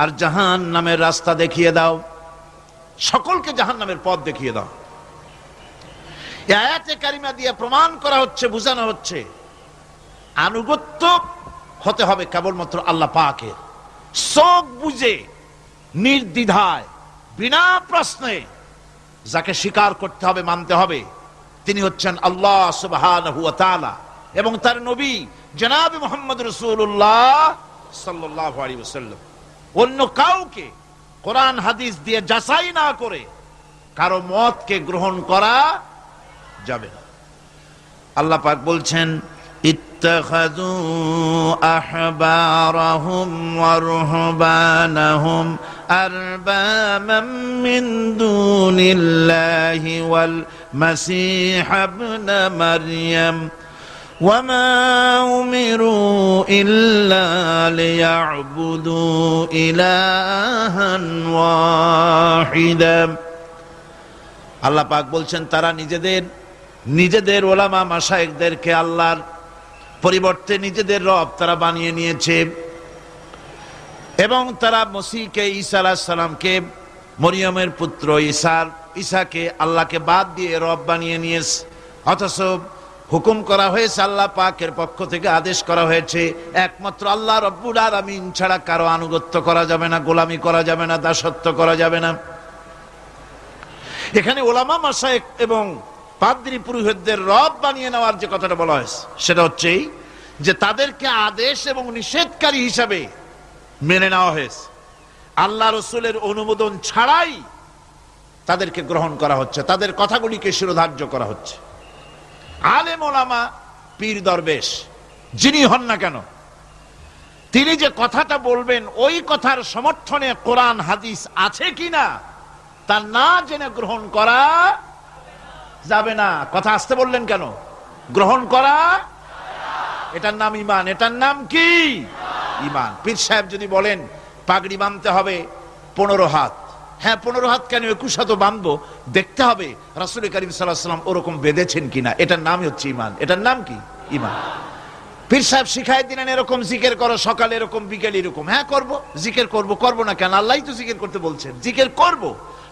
আর জাহান্নামের রাস্তা দেখিয়ে দাও, সকলকে জাহান্নামের পথ দেখিয়ে দাও। এই আয়াতে কারিমা দিয়ে প্রমাণ করা হচ্ছে, বোঝানো হচ্ছে আনুগত্য হতে হবে কেবলমাত্র আল্লাহ পাকের। সব বুঝে নির্দ্বিধায় বিনা প্রশ্নে যাকে স্বীকার করতে হবে, মানতে হবে, তিনি হচ্ছেন আল্লাহ সুবহানাহু ওয়া তাআলা এবং তার নবী জনাব মুহাম্মদ রাসূলুল্লাহ সাল্লাল্লাহু আলাইহি ওয়াসাল্লাম। অন্য কাউকে কোরআন হাদিস দিয়ে যাচাই না করে কারো মতকে গ্রহণ করা যাবে না। আল্লাহ পাক বলছেন, ইত্তাখাযু আহবারাহুম ওয়া রুহবানাহুম আরবাবাম মিন দুনিল্লাহি ওয়াল মাসীহ ইবনে মারইয়াম ওয়া মা উমিরু ইল্লা লিয়া'বুদু ইলাহান ওয়াহিদা। আল্লাহ পাক বলছেন, তারা নিজেদের ওলামা মাশায়েখদেরকে আল্লাহর পরিবর্তে নিজেদের রব তারা বানিয়ে নিয়েছে এবং তারা মসিহকে, ঈসা আলাইহিস সালামকে, মরিয়মের পুত্র ঈসাকে আল্লাহকে বাদ দিয়ে রব বানিয়ে নিয়েছে। অথচ হুকুম করা হয়েছে, আল্লাহ পাকের পক্ষ থেকে আদেশ করা হয়েছে, একমাত্র আল্লাহ রব্বুল আলামিন ছাড়া কারো আনুগত্য করা যাবে না, গোলামি করা যাবে না, দাসত্ব করা যাবে না। এখানে ওলামা মাশায়েখ এবং পাদ্রী পুরোহিতদের রব বানিয়ে নেওয়ার যে কথাটা বলা হয়েছে সেটা হচ্ছে যে তাদেরকে আদেশ এবং নিষেধকারী হিসাবে মেনে নেওয়া হয়েছে। আল্লাহ রসুলের অনুমোদন ছাড়াই তাদেরকে গ্রহণ করা হচ্ছে, তাদের কথাগুলিকে শিরোধার্য করা হচ্ছে। আলেম ওলামা, পীর দরবেশ যিনি হন না কেন, তিনি যে কথাটা বলবেন ওই কথার সমর্থনে কোরআন হাদিস আছে কিনা তা না জেনে গ্রহণ করা যাবে না। কথা আসতে বললেন কেন? গ্রহণ করা, এটার নাম ঈমান। এটার নাম কি? ঈমান। পীর সাহেব যদি বলেন পাগড়ি বাঁধতে হবে 15 হাত, হ্যাঁ 15 হাত কেন, 21 হাতও বাঁধবো, দেখতে হবে রাসূল করিম সাল্লাল্লাহু আলাইহি ওয়াসাল্লাম ওরকম বেঁধেছেন কিনা। এটার নামই হচ্ছে ঈমান। এটার নাম কি? ঈমান। পীর সাহেব শিখাই দিলেন এরকম জিকির করো, সকালে এরকম, বিকেলে এরকম। হ্যাঁ করব, জিকির করব, করব না কেন? আল্লাহই তো জিকির করতে বলছেন, জিকির করব।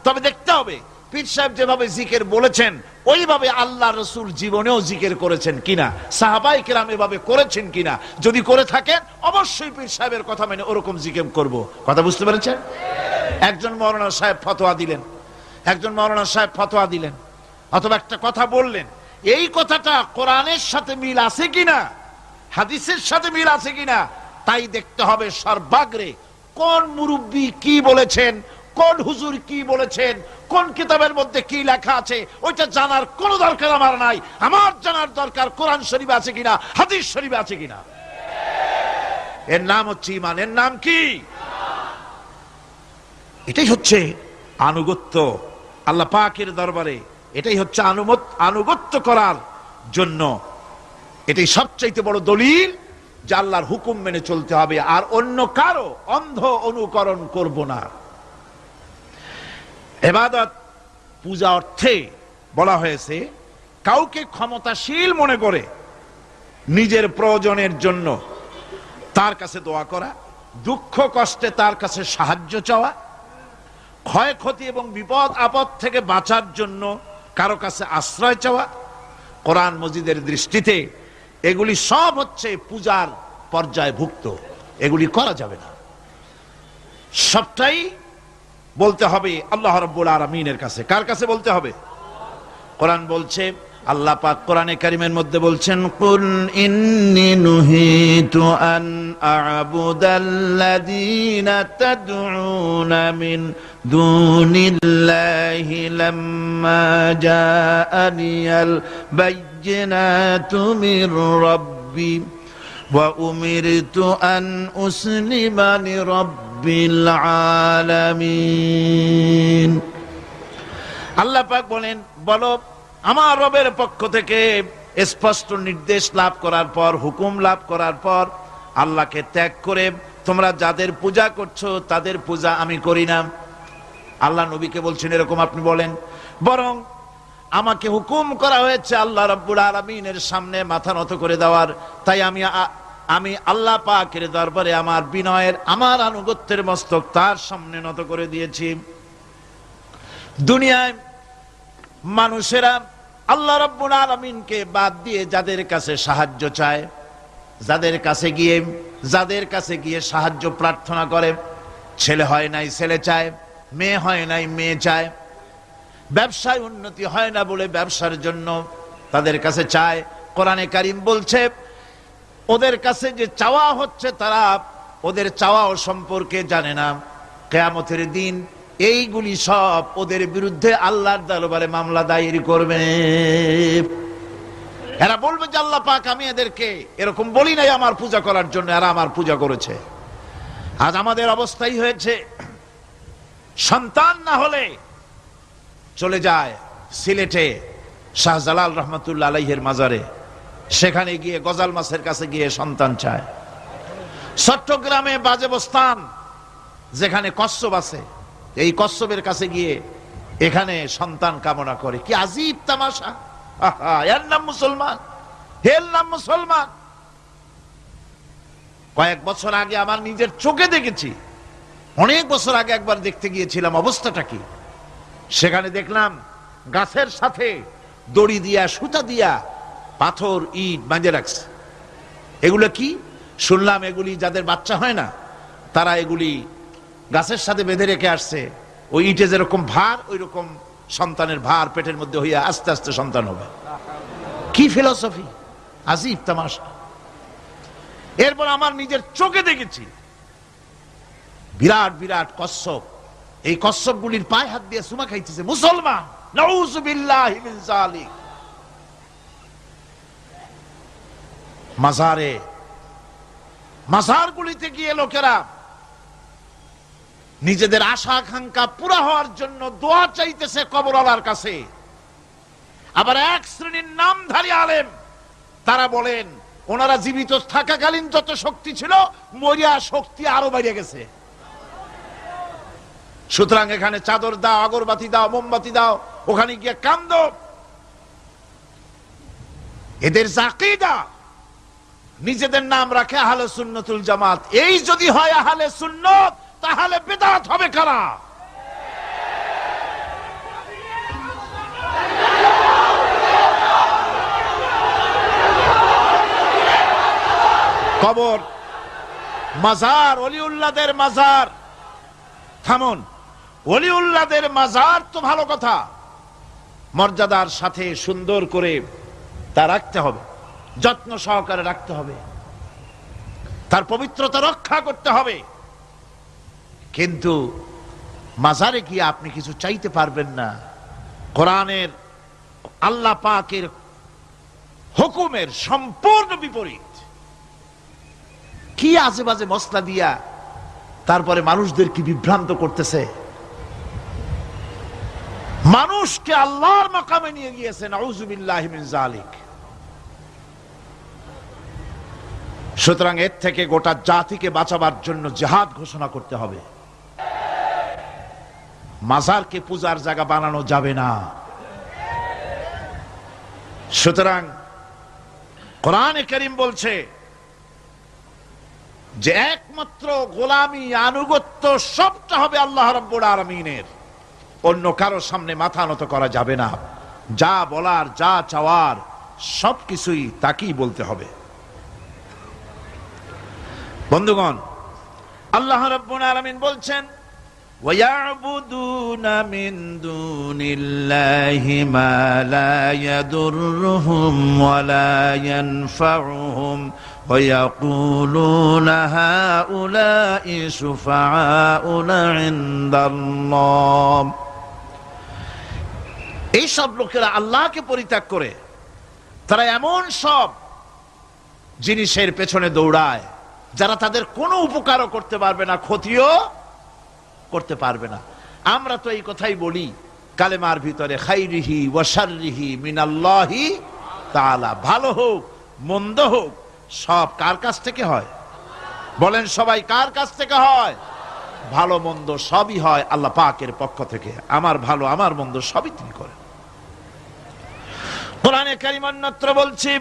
তবে দেখতে হবে পীর সাহেব যেভাবে জিকির বলেছেন ওইভাবে আল্লাহ রসুল জীবনেও জিকির করেছেন কিনা, সাহাবায়ে কেরাম এভাবে করেছেন কিনা। যদি করে থাকেন অবশ্যই পীর সাহেবের কথা মেনে ওরকম জিকির করব। কথা বুঝতে পেরেছেন? একজন মাওলানা সাহেব ফতোয়া দিলেন, একজন মাওলানা সাহেব ফতোয়া দিলেন অথবা একটা কথা বললেন, এই কথাটা কোরআনের সাথে মিল আছে কিনা, হাদিসের সাথে মিল আছে কিনা তাই দেখতে হবে সর্বাগ্রে। কোন মুরব্বী কি বলেছেন, কোন হুজুর কি বলেছেন, কোন কিতাবের মধ্যে কি লেখা আছে ওইটা জানার কোনো দরকার আমার নাই। আমার জানার দরকার কোরআন শরীফে আছে কিনা, হাদিস শরীফে আছে কিনা। এর নাম হচ্ছে ঈমান। এর নাম কি? এটাই হচ্ছে আনুগত্য আল্লাহ পাকের দরবারে। এটাই হচ্ছে আনুগত্য করার জন্য এটাই সবচাইতে বড় দলিল যে আল্লাহর হুকুম মেনে চলতে হবে, আর অন্য কারো অন্ধ অনুকরণ করব না। ইবাদত পূজা অর্থে বলা হয়েছে কাউকে ক্ষমতাশীল মনে করে নিজের প্রয়োজনের জন্য তার কাছে দোয়া করা, দুঃখ কষ্টে তার কাছে সাহায্য চাওয়া, ক্ষয়ক্ষতি এবং বিপদ আপদ থেকে বাঁচার জন্য কারো কাছে আশ্রয় চাওয়া। কোরআন মজিদের দৃষ্টিতে এগুলি সব হচ্ছে পূজার পর্যায়ভুক্ত, এগুলি করা যাবে না। সবটাই বলতে হবে আল্লাহ রাব্বুল আলামিনের কাছে। কার কাছে বলতে হবে? কোরআন বলছে, আল্লাহ পাক কোরআনে কারীমের মধ্যে বলছেন, কুল ইন্নী নুহিতু আন আ'বুদাল্লাযীনা তাদউনা মিন দুনিল্লাহি লাম্মা জাআনিয়াল বায়্যিনাতু মির রাব্বি ওয়া উমিরতু আন উসলিমা লিরাব্বিল আলামিন। আল্লাহ পাক বলেন, বলো আমার রবের পক্ষ থেকে স্পষ্ট নির্দেশ লাভ করার পর, হুকুম লাভ করার পর আল্লাহকে ত্যাগ করে তোমরা যাদের পূজা করছো তাদের পূজা আমি করি না। আল্লাহ নবীকে বলছেন এরকম আপনি বলেন, বরং আমাকে হুকুম করা হয়েছে আল্লাহ রাব্বুল আলামিনের সামনে মাথা নত করে দেওয়ার। তাই আমি আল্লাহ পাকের দরবারে আমার বিনয়ের, আমার আনুগত্যের মস্তক তার সামনে নত করে দিয়েছি। দুনিয়ায় মানুষেরা আল্লাহ রাব্বুল আলামিনকে বাদ দিয়ে যাদের কাছে সাহায্য চায়, যাদের কাছে গিয়ে সাহায্য প্রার্থনা করে, ছেলে হয় নাই ছেলে চায়, মেয়ে হয় নাই মেয়ে চায়, ব্যবসায় উন্নতি হয় না বলে ব্যবসার জন্য তাদের কাছে চায়। কোরআনে কারীম বলছে ওদের কাছে যে চাওয়া হচ্ছে তারা ওদের চাওয়াও সম্পর্কে জানে না। কিয়ামতের দিন এইগুলি সব ওদের বিরুদ্ধে আল্লাহর দরবারে মামলা দায়ের করবে। এরা বলবে যে আল্লাহ পাক আমি এদেরকে এরকম বলি নাই আমার পূজা করার জন্য, এরা আমার পূজা করেছে। আজ আমাদের অবস্থাই হয়েছে, সন্তান না হলে চলে যায় সিলেটে শাহজালাল রহমাতুল্লাহ আলাইহির মাজারে, সেখানে গিয়ে গজাল মাছের কাছে গিয়ে সন্তান চায়। চট্টগ্রামে বাজেবস্তান যেখানে কচ্ছপ আছে, এই কচ্ছপের কাছে গিয়ে এখানে সন্তান কামনা করে। কি আজীব তামাশা! এর নাম মুসলমান, এর নাম মুসলমান। কয়েক বছর আগে আমার নিজের চোখে দেখেছি, অনেক বছর আগে একবার দেখতে গিয়েছিলাম, অবস্থাটা কি। সেখানে দেখলাম গাছের সাথে দড়ি দিয়া সুতা দিয়া পাথর ইট বাঁধে রাখছে। এগুলো কি শুনলাম, এগুলি যাদের বাচ্চা হয় না তারা এগুলি গাছের সাথে বেঁধে রেখে আসছে। ওই ইটে যেরকম ভার, ওই রকম সন্তানের ভার পেটের মধ্যে হইয়া আস্তে আস্তে সন্তান হবে। কি ফিলসফি, আজিব তামাশা। এরপর আমার নিজের চোখে দেখেছি বিরাট বিরাট কচ্ছপ, এই কচ্ছপ গুলির পায়ে হাত দিয়ে সুমা খাইতেছে মুসলমান। নাউযুবিল্লাহি মিন যালিক। মাজারগুলিতে গিয়ে লোকেরা নিজেদের আশা আকাঙ্ক্ষা পুরা হওয়ার জন্য দোয়া চাইতেছে কবরওয়ালার কাছে। আবার এক শ্রেণীর নামধারী আলেম তারা বলেন ওনারা জীবিত থাকাকালীন যত শক্তি ছিল, মরিয়া শক্তি আরো বেড়ে গেছে। সুতরাং এখানে চাদর দাও, আগরবাতি দাও, মোমবাতি দাও, ওখানে গিয়ে কান্দো। এদের আকীদা, নিজেদের নাম রাখে আহলে সুন্নাতুল জামাত। এই যদি হয় আহলে সুন্নাত, তাহলে বিদআত হবে কারা? কবর, মাজার, ওলিউল্লাহদের মাজার। থামুন, ওলিউল্লাহদের মাজার তো ভালো কথা, মর্যাদার সাথে সুন্দর করে তা রাখতে হবে, যত্ন সহকারে রাখতে হবে, তার পবিত্রতা রক্ষা করতে হবে। কিন্তু মাজারে গিয়ে আপনি কিছু চাইতে পারবেন না। কোরআনের আল্লাহ পাকের হুকুমের সম্পূর্ণ বিপরীত। কি আজে বাজে মশলা দিয়া তারপরে মানুষদের কি বিভ্রান্ত করতেছে, মানুষকে আল্লাহর মাকামে নিয়ে গিয়েছে। নাউযুবিল্লাহি মিন যালিক। সুতরাং এর থেকে গোটা জাতিকে বাঁচাবার জন্য জিহাদ ঘোষণা করতে হবে। মাজারকে পূজার জায়গা বানানো যাবে না। সুতরাং কোরআনে কারীম বলছে যে একমাত্র গোলামি, আনুগত্য সবটা হবে আল্লাহ রাব্বুল আলামিনের। অন্য কারো সামনে মাথা নত করা যাবে না। যা বলার, যা চাওয়ার সবকিছুই তাকেই বলতে হবে। বন্ধুগণ, আল্লাহ রাব্বুল আলামিন বলছেন وَيَعْبُدُونَ مِن دُونِ اللَّهِ مَا لَا يَضُرُّهُمْ وَلَا يَنفَعُهُمْ وَيَقُولُونَ هَؤُلَاءِ شُفَعَاؤُنَا عِندَ اللَّهِ। এই সব লোকেরা আল্লাহকে পরিত্যাগ করে তারা এমন সব জিনিসের পেছনে দৌড়ায় যারা তাদের কোনো উপকারও করতে পারবে না, ক্ষতিও করতে পারবে না। আমরা তো এই কথাই বলি কালেমার ভিতরে, খাইরিহি ওয়া শাররিহি মিনাল্লাহি তাআলা। ভালো হোক মন্দ হোক সব কার কাছ থেকে হয়? বলেন সবাই, কার কাছ থেকে হয়? ভালো মন্দ সবই হয় আল্লাহ পাকের পক্ষ থেকে। আমার ভালো আমার মন্দ সবই তিনি করেন। কোরআনে কারীম অন্যত্র বলছি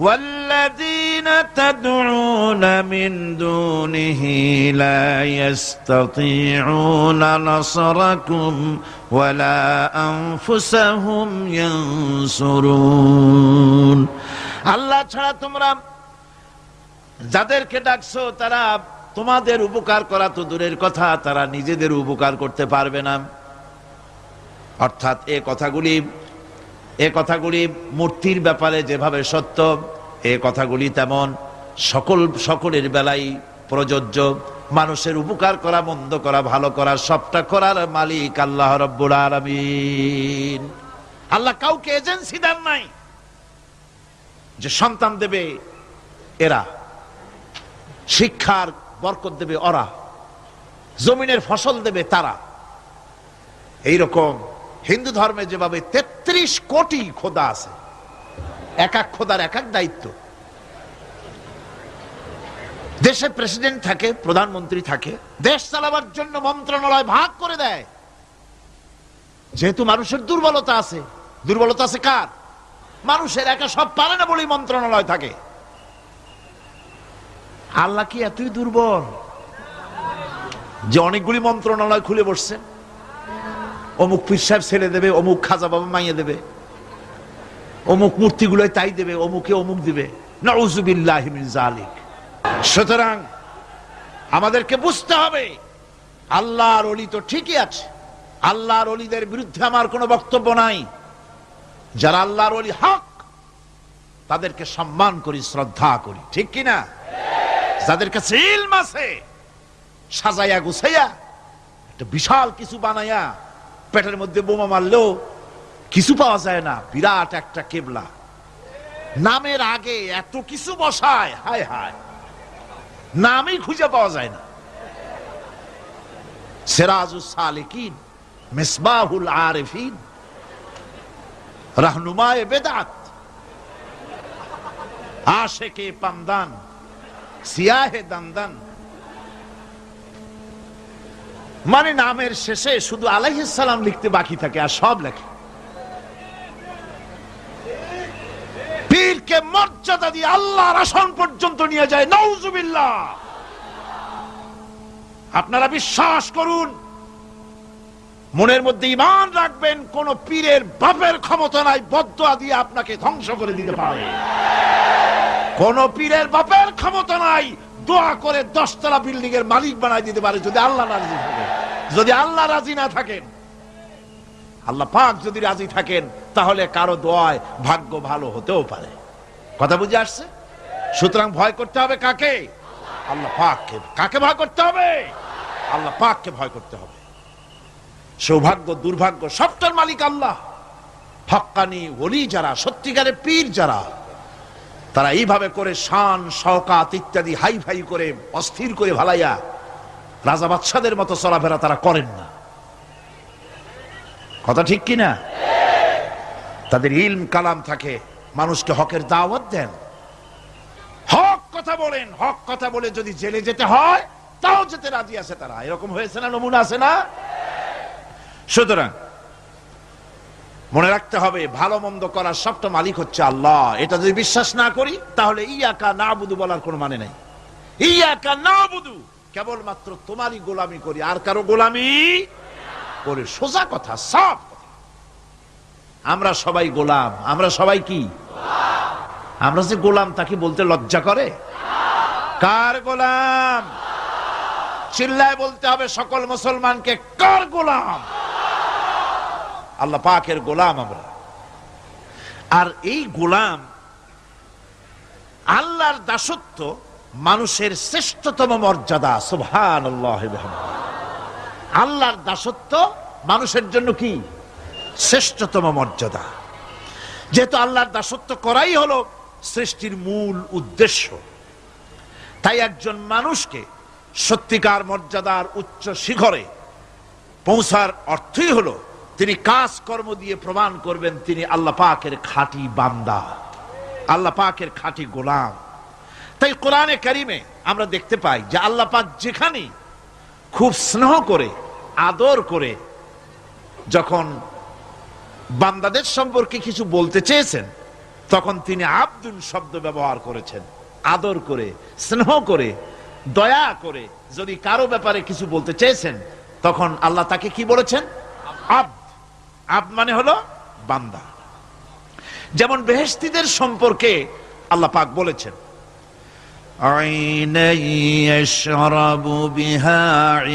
والذين تدعون من دونه لا يستطيعون نصركم ولا أنفسهم ينصرون। আল্লাহ ছাড়া তোমরা যাদেরকে ডাকছো তারা তোমাদের উপকার করা তো দূরের কথা, তারা নিজেদের উপকার করতে পারবে না। অর্থাৎ এ কথাগুলি মূর্তির ব্যাপারে যেভাবে সত্য, এ কথাগুলি তেমন সকলের বেলায় প্রযোজ্য। মানুষের উপকার করা, মন্দ করা, ভালো করা সবটা করার মালিক আল্লাহ রাব্বুল আলামিন। আল্লাহ কাউকে এজেন্সি দেন নাই যে সন্তান দেবে এরা, শিক্ষার বরকত দেবে ওরা, জমিনের ফসল দেবে তারা। এইরকম হিন্দু ধর্মে যেভাবে ৩৩ কোটি খোদা আছে, এক এক খোদার এক এক দায়িত্ব। দেশে প্রেসিডেন্ট থাকে, প্রধানমন্ত্রী থাকে, দেশ চালাবার জন্য মন্ত্রণালয় ভাগ করে দেয়। যেহেতু মানুষের দুর্বলতা আছে, দুর্বলতা আছে কার? মানুষের। একা সব পারে না বলেই মন্ত্রণালয় থাকে। আল্লাহ কি এতই দুর্বল যে অনেকগুলি মন্ত্রণালয় খুলে বসছেন? অমুক পীর সাহেব ছেলে দেবে, অমুক খাজা বাবা মাইয়ে দেবে, অমুক মূর্তিগুলোয় তাই দেবে, অমুকে অমুক দিবে। নাউযুবিল্লাহি মিন যালিক। সুতরাং আমাদেরকে বুঝতে হবে আল্লাহর ওলি তো ঠিকই আছে, আল্লাহর ওলিদের বিরুদ্ধে আমার কোনো বক্তব্য নাই। যারা আল্লাহর ওলি হক তাদেরকে সম্মান করি, শ্রদ্ধা করি, ঠিক কিনা? যাদের কাছে ইলম আছে, সাজাইয়া গুছাইয়া একটা বিশাল কিছু বানাইয়া পেটের মধ্যে বোমা মারলেও কিছু পাওয়া যায় না, বিরাট একটা কেবলা, নামের আগে এত কিছু বসায়, হায় হায়, নামই খুঁজে পাওয়া যায় না। সিরাজুস সালিকিন, মিসবাহুল আরিফিন, রাহনুমায়ে বেদাত, আশিকে পামদান, সিয়াহে দানদান। মানে নামের শেষে শুধু আলাইহিস সালাম লিখতে বাকি থাকে, আর সব লেখে। পীরকে মর্যাদা দিয়ে আল্লাহর আসন পর্যন্ত নিয়ে যায়, নাউযুবিল্লাহ। আপনারা বিশ্বাস করুন, মনের মধ্যে ঈমান রাখবেন, কোন পীরের বাপের ক্ষমতা নাই বদদুয়া দিয়ে আপনাকে ধ্বংস করে দিতে পারে। কোন পীরের বাপের ক্ষমতা নাই দোয়া করে 10 তলা বিল্ডিং এর মালিক বানাই দিতে পারে, যদি আল্লাহ রাজি থাকেন। যদি আল্লাহ রাজি না থাকেন, আল্লাহ পাক যদি রাজি থাকেন, তাহলে কারো দোয়ায় ভাগ্য ভালো হতেও পারে। কথা বুঝে আসছে? সুতরাং ভয় করতে হবে কাকে? আল্লাহ পাককে। কাকে ভয় করতে হবে? আল্লাহ পাককে ভয় করতে হবে। সৌভাগ্য দুর্ভাগ্য সবটার মালিক আল্লাহ। হক্কানি ওলি যারা, সত্যিকারের পীর যারা, তারা এইভাবে করে শান শওকাত ইত্যাদি হাই ফাই করে অস্থির করে ভালাইয়া রাজা বাদশাদের মতো চলাফেরা তারা করেন না। কথা ঠিক কিনা? তাদের ইলম কালাম থাকে, মানুষকে হকের দাওয়াত দেন, হক কথা বলেন, হক কথা বলে যদি জেলে যেতে হয় তাও যেতে রাজি আছে তারা। এরকম হয়েছে না? নমুনা আছে না? সুতরাং মনে রাখতে হবে, ভালো মন্দ করার সবটা মালিক হচ্ছে আল্লাহ। এটা যদি বিশ্বাস না করি, তাহলে ইয়াকা নাবুদু বলার কোনো মানে নাই। ইয়াকা নাবুদু, কেবলমাত্র তোমারই গোলামি করি, আর কারো গোলামি করে। সোজা কথা, সব কথা। আমরা সবাই গোলাম। আমরা সবাই কি? আমরা যে গোলাম তাকে বলতে লজ্জা করে? কার গোলাম? চিল্লায় বলতে হবে সকল মুসলমানকে, কার গোলাম? আল্লাহ পাকের গোলাম আমরা। আর এই গোলাম, আল্লাহর দাসত্ব মানুষের শ্রেষ্ঠতম মর্যাদা। সুবহানাল্লাহ। আল্লাহর দাসত্ব মানুষের জন্য কি? শ্রেষ্ঠতম মর্যাদা। যেহেতু আল্লাহর দাসত্ব করাই হলো সৃষ্টির মূল উদ্দেশ্য, তাই একজন মানুষকে সত্যিকার মর্যাদার উচ্চ শিখরে পৌঁছার অর্থই হলো তিনি কাজ কর্ম দিয়ে প্রমাণ করবেন তিনি আল্লাহ পাকের খাঁটি বান্দা, আল্লাহ পাকের খাঁটি গোলাম। তাই কোরআনে কারিমে আমরা দেখতে পাই যে আল্লাহ পাক যেখানে খুব স্নেহ করে, আদর করে যখন বান্দাদের সম্পর্কে কিছু বলতে চেয়েছেন, তখন তিনি আব্দুন শব্দ ব্যবহার করেছেন। আদর করে, স্নেহ করে, দয়া করে যদি কারো ব্যাপারে কিছু বলতে চেয়েছেন, তখন আল্লাহ তাকে কি বলেছেন? আব্দ। আব্দ মানে হলো বান্দা। যেমন বেহেশতীদের সম্পর্কে আল্লাহ পাক বলেছেন, আইনা ইয়াশরাবু বিহা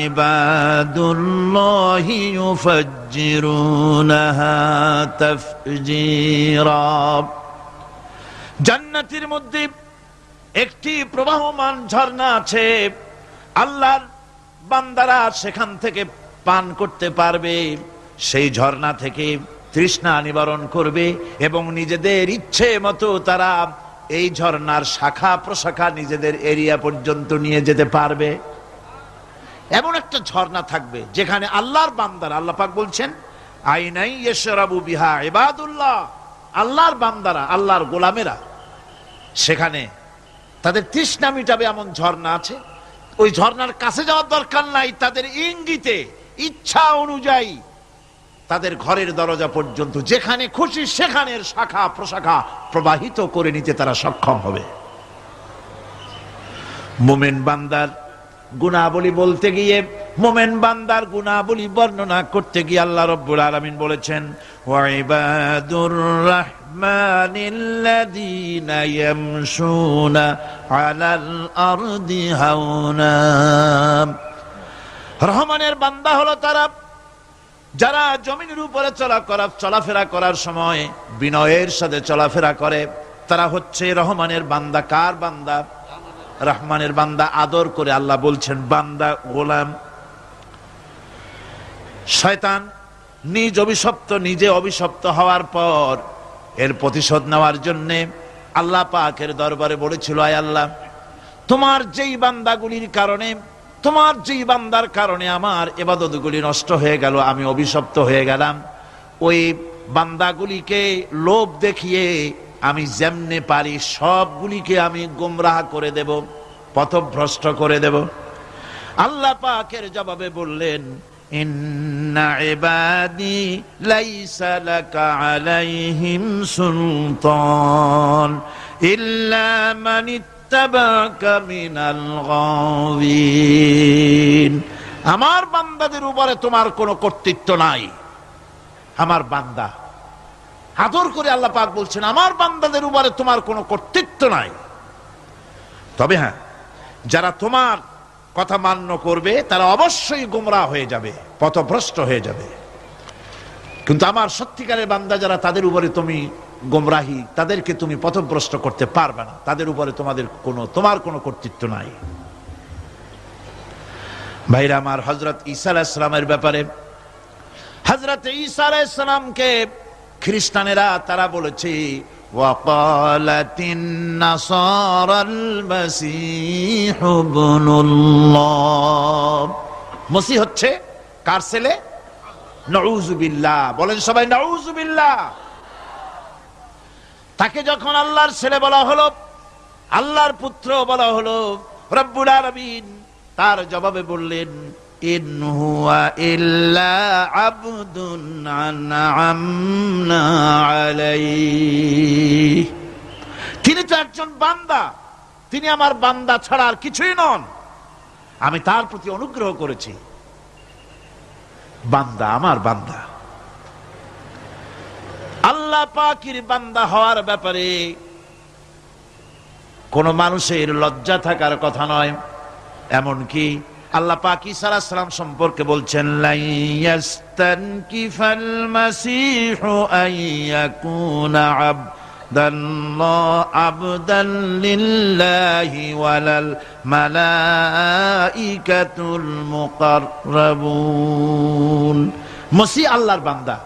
ইবাদুল্লাহি ইউফাজ্জিরুনাহা তাফজীরা। জান্নাতের মধ্যে একটি প্রবাহমান ঝর্ণা আছে, আল্লাহর বান্দারা সেখান থেকে পান করতে পারবে। সেই ঝর্ণা থেকে তৃষ্ণা নিবারণ করবে এবং নিজেদের ইচ্ছে মতো তারা এই ঝর্ণার শাখা প্রশাখা নিজেদের এরিয়া পর্যন্ত নিয়ে যেতে পারবে। এমন একটা ঝর্ণা থাকবে যেখানে আল্লাহর বান্দারা, আল্লাহ পাক বলছেন, আইনাই ইয়াশরাবু বিহা ইবাদুল্লাহ, আল্লাহর বান্দারা, আল্লাহর গোলামেরা সেখানে তাদের তৃষ্ণা মিটাবে এমন ঝর্ণা আছে। ওই ঝর্ণার কাছে যাওয়ার দরকার নাই, তাদের ইঙ্গিতে, ইচ্ছা অনুযায়ী তাদের ঘরের দরজা পর্যন্ত যেখানে খুশি সেখানের শাখা প্রশাখা প্রবাহিত করে নিতে তারা সক্ষম হবে। মুমিন বান্দার গুনাহবলী বলতে গিয়ে, মুমিন বান্দার গুনাহবলী বর্ণনা করতে গিয়ে আল্লাহ রাব্বুল আলামিন বলেছেন, ওয়া ইবাদুর রাহমানিল্লাযীনা ইয়ামশুনা আলাল আরদি হাওনা। রহমানের বান্দা হলো তারা যারা জমিনের উপরে চলাফেরা করার সময় বিনয়ের সাথে চলাফেরা করে, তারা হচ্ছে রহমানের বান্দা। কার বান্দা? রহমানের বান্দা। আদর করে আল্লাহ বলছেন বান্দা, গোলাম। শয়তান নিজে অভিশপ্ত হওয়ার পর এর প্রতিশোধ নেওয়ার জন্য আল্লাহ পাকের দরবারে বলেছিল, আয় আল্লাহ, তোমার যেই বান্দাগুলির কারণে, তোমার যেই বান্দার কারণে আমার ইবাদতগুলি নষ্ট হয়ে গেল, আমি অভিশপ্ত হয়ে গেলাম, ওই বান্দাগুলিকে লোভ দেখিয়ে আমি যেমনে পারি সবগুলিকে আমি গোমরাহ করে দেব, পথভ্রষ্ট করে দেব। আল্লাহ পাকের জবাবে বললেন, ইন্না ইবাদি লাইসা লাকা আলাইহিম সুলতান ইল্লা মান ইত্তাবাকা মিনাল গাওয়িন। আমার বান্দাদের উপরে তোমার কোনো কর্তৃত্ব নাই। আমার বান্দা, আদর করে আল্লাহ পাক বলছেন, আমার বান্দাদের উপরে তোমার কোনো কর্তৃত্ব নাই। তবে হ্যাঁ, যারা তোমার কথা মান্য করবে তারা অবশ্যই গোমরাহ হয়ে যাবে, পথভ্রষ্ট হয়ে যাবে। কিন্তু আমার সত্যিকারের বান্দা যারা, তাদের উপরে তুমি গোমরাহি, তাদেরকে তুমি পথভ্রষ্ট করতে পারবে না। তাদের উপরে তোমার কোনো কর্তৃত্ব নাই। ভাইরা আমার, হযরত ঈসা আলাইহিস সালামের ব্যাপারে, হযরত ঈসা আলাইহিস সালামকে খ্রিস্টানেরা তারা বলেছে, ওয়াকালাতিন নাসারাল মাসীহু ইবনুল্লাহ। মসিহ হচ্ছে কার ছেলে? নাউযুবিল্লাহ। বলেন সবাই নাউযুবিল্লাহ। তাকে যখন আল্লাহর ছেলে বলা হলো, আল্লাহর পুত্র বলা হলো, রব্বুল আলামিন তার জবাবে বললেন, ইন হুয়া ইল্লা আবদুন আনআমনা আলাইহি। তিনি তো একজন বান্দা, তিনি আমার বান্দা ছাড়া আর কিছুই নন। আমি তার প্রতি অনুগ্রহ করেছি। বান্দা, আমার বান্দা। আল্লাহ পাকের বান্দা হওয়ার ব্যাপারে কোন মানুষের লজ্জা থাকার কথা নয়। এমনকি আল্লাহ পাক ঈসা আলাইহিস সালাম সম্পর্কে বলছেন, লা ইয়াস্তানকিফাল মাসীহু আইয়াকুনা আবদান লিল্লাহি ওয়ালাল মালাইকাতুল মুকাররাবুন। মসিহ আল্লাহর বান্দা,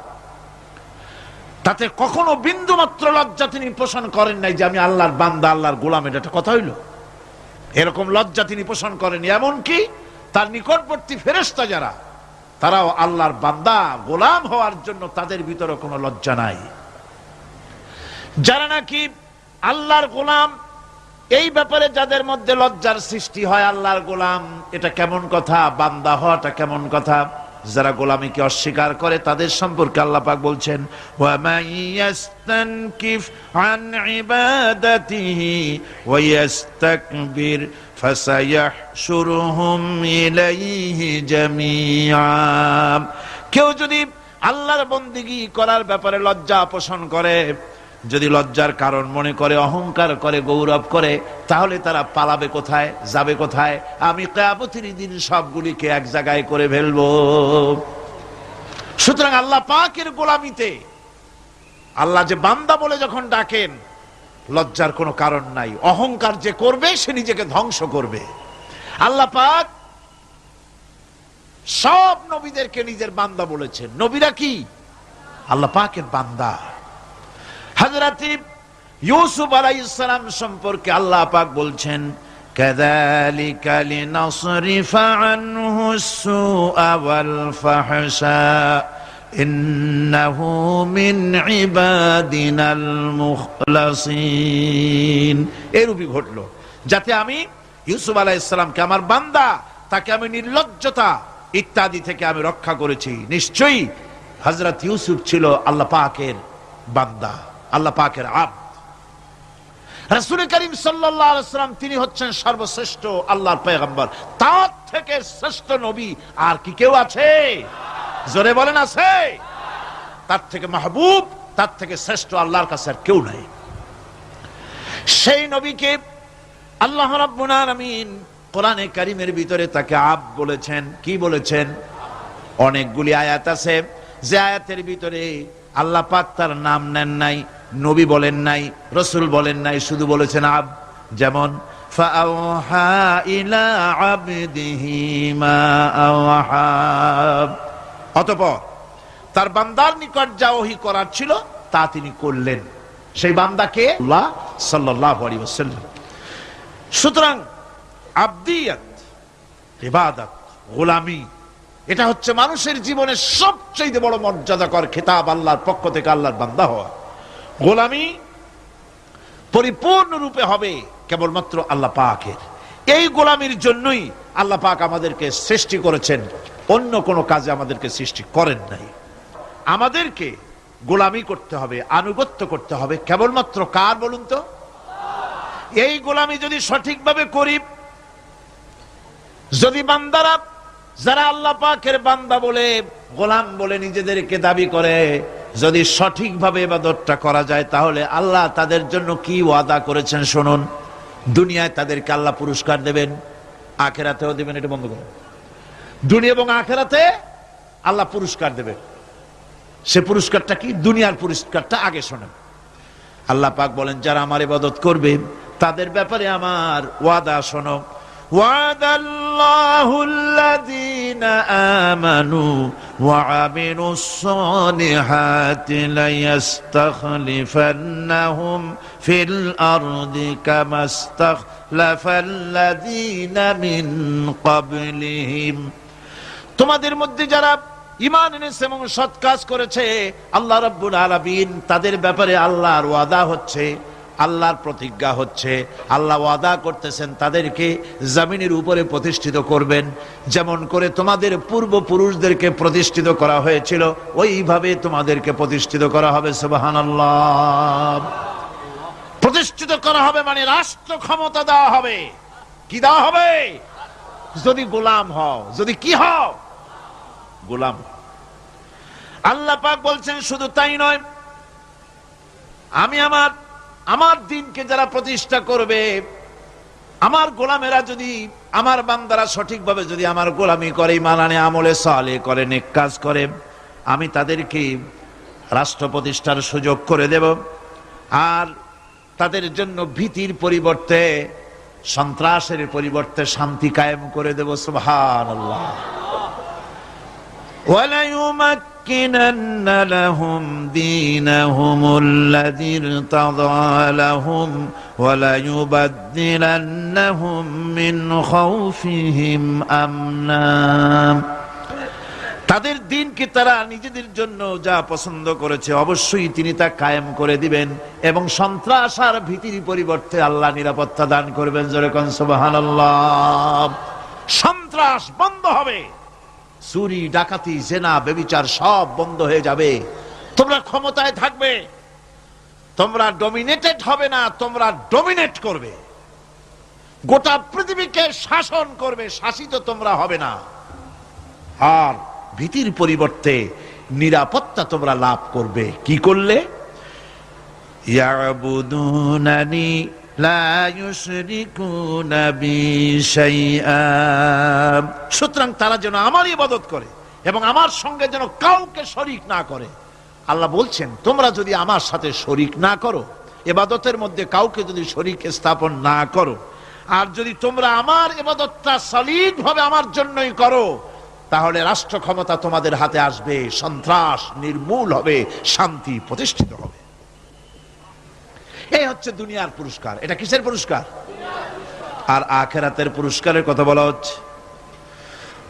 তাতে কখনো বিন্দু মাত্র লজ্জা তিনি পোষণ করেন নাই যে আমি আল্লাহর বান্দা, আল্লাহর গোলাম। এটা কথা হইল? এরকম লজ্জা তিনি পোষণ করেন। এমনকি তার নিকটবর্তী ফেরেশতা যারা, তারাও আল্লাহর বান্দা, গোলাম হওয়ার জন্য তাদের ভিতরে কোনো লজ্জা নাই। যারা নাকি আল্লাহর গোলাম, এই ব্যাপারে যাদের মধ্যে লজ্জার সৃষ্টি হয়, আল্লাহর গোলাম এটা কেমন কথা, বান্দা হওয়াটা কেমন কথা। যারা গোলামীকে অস্বীকার করে তাদের সম্পর্কে আল্লাহ পাক বলছেন, ওয়া মাইয়াস্তানকিফ আন ইবাদাতিহি ওয়া ইস্তাকবির ফাসায়াহশুরুহুম ইলাইহি জামিআ। কেউ যদি আল্লাহর বন্দেগী করার ব্যাপারে লজ্জা পোষণ করে, যদি লজ্জার কারণ মনে করে, অহংকার করে, গৌরব করে, তাহলে তারা পালাবে কোথায়, যাবে কোথায়? আমি কিয়ামতের দিন সবগুলিকে এক জায়গায় করে ফেলবো। সুতরাং আল্লাহ পাকের গোলামিতে আল্লাহ যে বান্দা বলে যখন ডাকেন, লজ্জার কোনো কারণ নাই। অহংকার যে করবে সে নিজেকে ধ্বংস করবে। আল্লাহ পাক সব নবীদেরকে নিজের বান্দা বলেছেন। নবীরা কি? আল্লাহ পাকের বান্দা। হযরত ইউসুফ আলাইহিস সালাম সম্পর্কে আল্লাহ পাক বলছেন, কাযালিকা লিনাসরিফা আনহু আস-সুআ ওয়াল ফাহশা ইন্নাহু মিন ইবাদিনাল মুখলাসিন। এরূপই ঘটলো যাতে আমি ইউসুফ আলাইহিস সালামকে, আমার বান্দা, তাকে আমি নির্লজ্জতা ইত্যাদি থেকে আমি রক্ষা করেছি। নিশ্চয়ই হযরত ইউসুফ ছিল আল্লাহ পাকের বান্দা, আল্লাহ পাকের আব্দ। রাসূল করিম সাল্লাল্লাহু আলাইহি ওয়াসাল্লাম তিনি হচ্ছেন সর্বশ্রেষ্ঠ আল্লাহর পয়গম্বর। তার থেকে শ্রেষ্ঠ নবী আর কি কেউ আছে? জোরে বলেন আছে? তার থেকে মাহবুব, তার থেকে শ্রেষ্ঠ আল্লাহর কাছে আর কেউ নাই। সেই নবীকে আল্লাহ রাব্বুল আলামিন কোরআনে কারীমের ভিতরে তাকে আব বলেছেন। কি বলেছেন? অনেকগুলি আয়াত আছে যে আয়াতের ভিতরে আল্লাহ পাক তার নাম নেন নাই, নবী বলেন নাই, রাসূল বলেন নাই, শুধু বলেছেন আব। যেমন ফাআওহা ইলা আবদিহি মা আওহা, অতঃপর তার বান্দার নিকট যা ওহী করার ছিল তা তিনি করলেন। সেই বান্দাকে আল্লাহ সাল্লাল্লাহু আলাইহি ওয়াসাল্লাম। সুতরাং আবদিয়াত, ইবাদত, গোলামি, এটা হচ্ছে মানুষের জীবনের সবচেয়ে বড় মর্যাদাকর খেতাব, আল্লাহর পক্ষ থেকে আল্লাহর বান্দা হওয়া। গোলামি পরিপূর্ণরূপে হবে কেবলমাত্র আল্লাহ পাকের। এই গোলামির জন্যই আল্লাহ পাক আমাদেরকে সৃষ্টি করেছেন, অন্য কোনো কাজে আমাদেরকে সৃষ্টি করেন নাই। আমাদেরকে গোলামি করতে হবে, আনুগত্য করতে হবে কেবলমাত্র কার বলুন তো? এই গোলামি যদি সঠিকভাবে করি, যদি বান্দারা যারা আল্লাহ পাকের বান্দা বলে, গোলাম বলে নিজেদেরকে দাবি করে, যদি সঠিকভাবে ইবাদতটা করা যায়, তাহলে আল্লাহ তাদের জন্য কি ওয়াদা করেছেন শুনুন। দুনিয়ায় তাদেরকে আল্লাহ পুরস্কার দেবেন, আখিরাতেও দেবেন। এটা বন্ধ করুন। দুনিয়া এবং আখিরাতে আল্লাহ পুরস্কার দেবেন। সে পুরস্কারটা কি? দুনিয়ার পুরস্কারটা আগে শোনেন। আল্লাহ পাক বলেন যারা আমার ইবাদত করবে তাদের ব্যাপারে আমার ওয়াদা শোনো। ওয়াদাল্লাহু আল্লাযীনা আমানু ওয়া আমিলুস সালিহাতি লায়াস্তাখলিফান্নাহুম ফিল আরদি কামা ইসতাখলাফাল্লাযীনা মিন ক্বাবলিহিম। তোমাদের মধ্যে যারা ঈমান এনেছে এবং সৎ কাজ করেছে, আল্লাহ রাব্বুল আলামিন তাদের ব্যাপারে আল্লাহর ওয়াদা হচ্ছে, আল্লাহর প্রতিজ্ঞা হচ্ছে, আল্লাহ ওয়াদা করতেছেন তাদেরকে জমিনের উপরে প্রতিষ্ঠিত করবেন। যেমন করে তোমাদের পূর্বপুরুষদেরকে প্রতিষ্ঠিত করা হয়েছিল, ওইভাবে তোমাদেরকে প্রতিষ্ঠিত করা হবে। সুবহানাল্লাহ। প্রতিষ্ঠিত করা হবে মানে রাষ্ট্র ক্ষমতা দেওয়া হবে। কি দেওয়া হবে? যদি গোলাম হও। যদি কি হও? গোলাম। আল্লাহ পাক বলছেন শুধু তাই নয়, আমি আমার দিনকে যারা প্রতিষ্ঠা করবে, আমার গোলামেরা যদি, আমার বান্দারা সঠিকভাবে যদি আমার গোলামি করে, ঈমান আনে, আমলে সালেহ করে, নেক কাজ করে, আমি তাদেরকে রাষ্ট্র প্রতিষ্ঠার সুযোগ করে দেব। আর তাদের জন্য ভীতির পরিবর্তে, সন্ত্রাসের পরিবর্তে শান্তি কায়েম করে দেব। সুবহানাল্লাহ। وَلَيُمَكِّنَنَّ لَهُمْ دِينَهُمُ الَّذِي ارْتَضَىٰ لَهُمْ وَلَيُبَدِّلَنَّهُمْ مِنْ خَوْفِهِمْ أَمْنًا। তাদের দিনকে তারা নিজেদের জন্য যা পছন্দ করেছে অবশ্যই তিনি তা কায়েম করে দিবেন, এবং সন্ত্রাস আর ভীতির পরিবর্তে আল্লাহ নিরাপত্তা দান করবেন। জোরে কোন সুবহানাল্লাহ। সন্ত্রাস বন্ধ হবে, চুরি, ডাকাতি, জেনা, ব্যভিচার সব বন্ধ হয়ে যাবে। তোমরা ক্ষমতায় থাকবে, তোমরা ডমিনেটেড হবে না, তোমরা ডমিনেট করবে। গোটা পৃথিবীকে শাসন করবে, শাসিত তোমরা হবে না। আর ভীতির পরিবর্তে নিরাপত্তা তোমরা লাভ করবে। কি করলে? ইয়াবুদুনানি লা ইউশরিকুনা বি শাইআ। সুতরাং তারা যেন আমার ইবাদত করে এবং আমার সঙ্গে যেন কাউকে শরীক না করে। আল্লাহ বলছেন তোমরা যদি আমার সাথে শরীক না করো, ইবাদতের মধ্যে কাউকে যদি শরীক স্থাপন না করো, আর যদি তোমরা আমার ইবাদতটা সলিডভাবে আমার জন্যই করো, তাহলে রাষ্ট্র ক্ষমতা তোমাদের হাতে আসবে, সন্ত্রাস নির্মূল হবে, শান্তি প্রতিষ্ঠিত হবে। এই হচ্ছে দুনিয়ার পুরস্কার। এটা কিসের পুরস্কার? আর আখিরাতের পুরস্কারের কথা বলা হচ্ছে।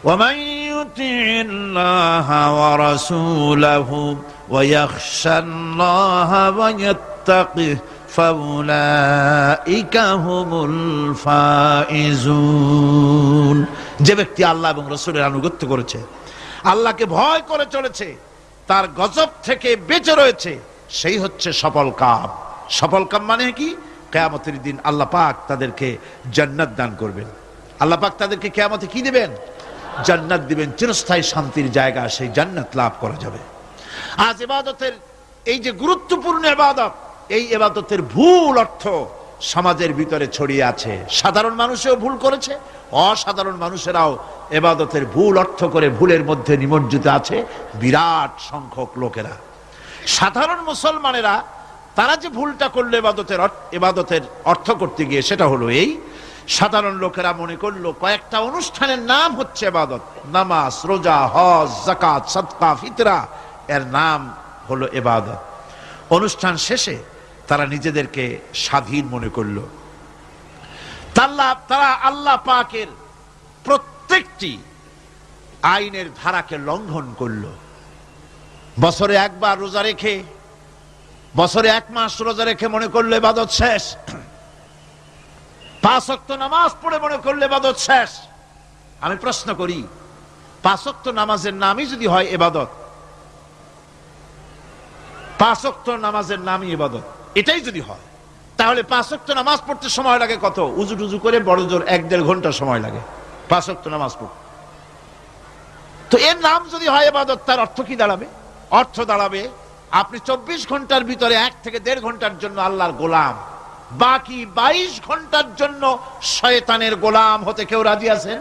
وَمَن يُطِعِ اللَّهَ وَرَسُولَهُ وَيَخْشَ اللَّهَ وَيَتَّقِهِ فَأُولَئِكَ هُمُ الْفَائِزُونَ। যে ব্যক্তি আল্লাহ এবং রাসূলের আনুগত্য করেছে, আল্লাহকে ভয় করে চলেছে, তার গজব থেকে বেঁচে রয়েছে, সেই হচ্ছে সফল কাম। সফল কাম মানে কি? কিয়ামতের দিন আল্লাহ পাক তাদেরকে জান্নাত দান করবেন। আল্লাহ পাক তাদেরকে কিয়ামতে কি দিবেন? জান্নাত দিবেন, চিরস্থায়ী শান্তির জায়গা, সেই জান্নাত লাভ করা যাবে। আজ ইবাদতের এই যে গুরুত্বপূর্ণ ইবাদত, এই ইবাদতের ভুল অর্থ সমাজের ভিতরে ছড়িয়ে আছে। সাধারণ মানুষও ভুল করেছে, অসাধারণ মানুষেরাও ইবাদতের ভুল অর্থ করে ভুলের মধ্যে নিমজ্জিত আছে বিরাট সংখ্যক লোকেরা। সাধারণ মুসলমানেরা তারা যে ভুলটা করলো ইবাদতের অর্থ করতে গিয়ে, সেটা হলো এই, সাধারণ লোকেরা মনে করলো কয়েকটা অনুষ্ঠানের নাম হচ্ছে ইবাদত, নামাজ, রোজা, হজ, যাকাত, সাদকা, ফিতরা, এর নাম হলো ইবাদত। অনুষ্ঠান শেষে তারা নিজেদেরকে স্বাধীন মনে করলো। তারা আল্লাহ পাকের প্রত্যেকটি আইনের ধারাকে লঙ্ঘন করলো। বছরে একবার রোজা রেখে, বছরে 1 মাস রোজা রেখে মনে করলো ইবাদত শেষ। 5 ওয়াক্ত নামাজ পড়ে মনে করলে ইবাদত শেষ। আমি প্রশ্ন করি, 5 ওয়াক্ত নামাজের নামই যদি হয় ইবাদত, 5 ওয়াক্ত নামাজের নামই ইবাদত, এটাই যদি হয়, তাহলে 5 ওয়াক্ত নামাজ পড়তে সময় লাগে কত? উজু টুজু করে বড় জোর 1-1.5 ঘন্টা সময় লাগে 5 ওয়াক্ত নামাজ পড়তে। তো এর নাম যদি হয় ইবাদত, তার অর্থ কি দাঁড়াবে? অর্থ দাঁড়াবে আপনি 24 ঘন্টার ভিতরে 1 থেকে 1.5 ঘন্টার জন্য আল্লাহর গোলাম, বাকি 22 ঘন্টার জন্য শয়তানের গোলাম হতে কেউ রাজি আছেন?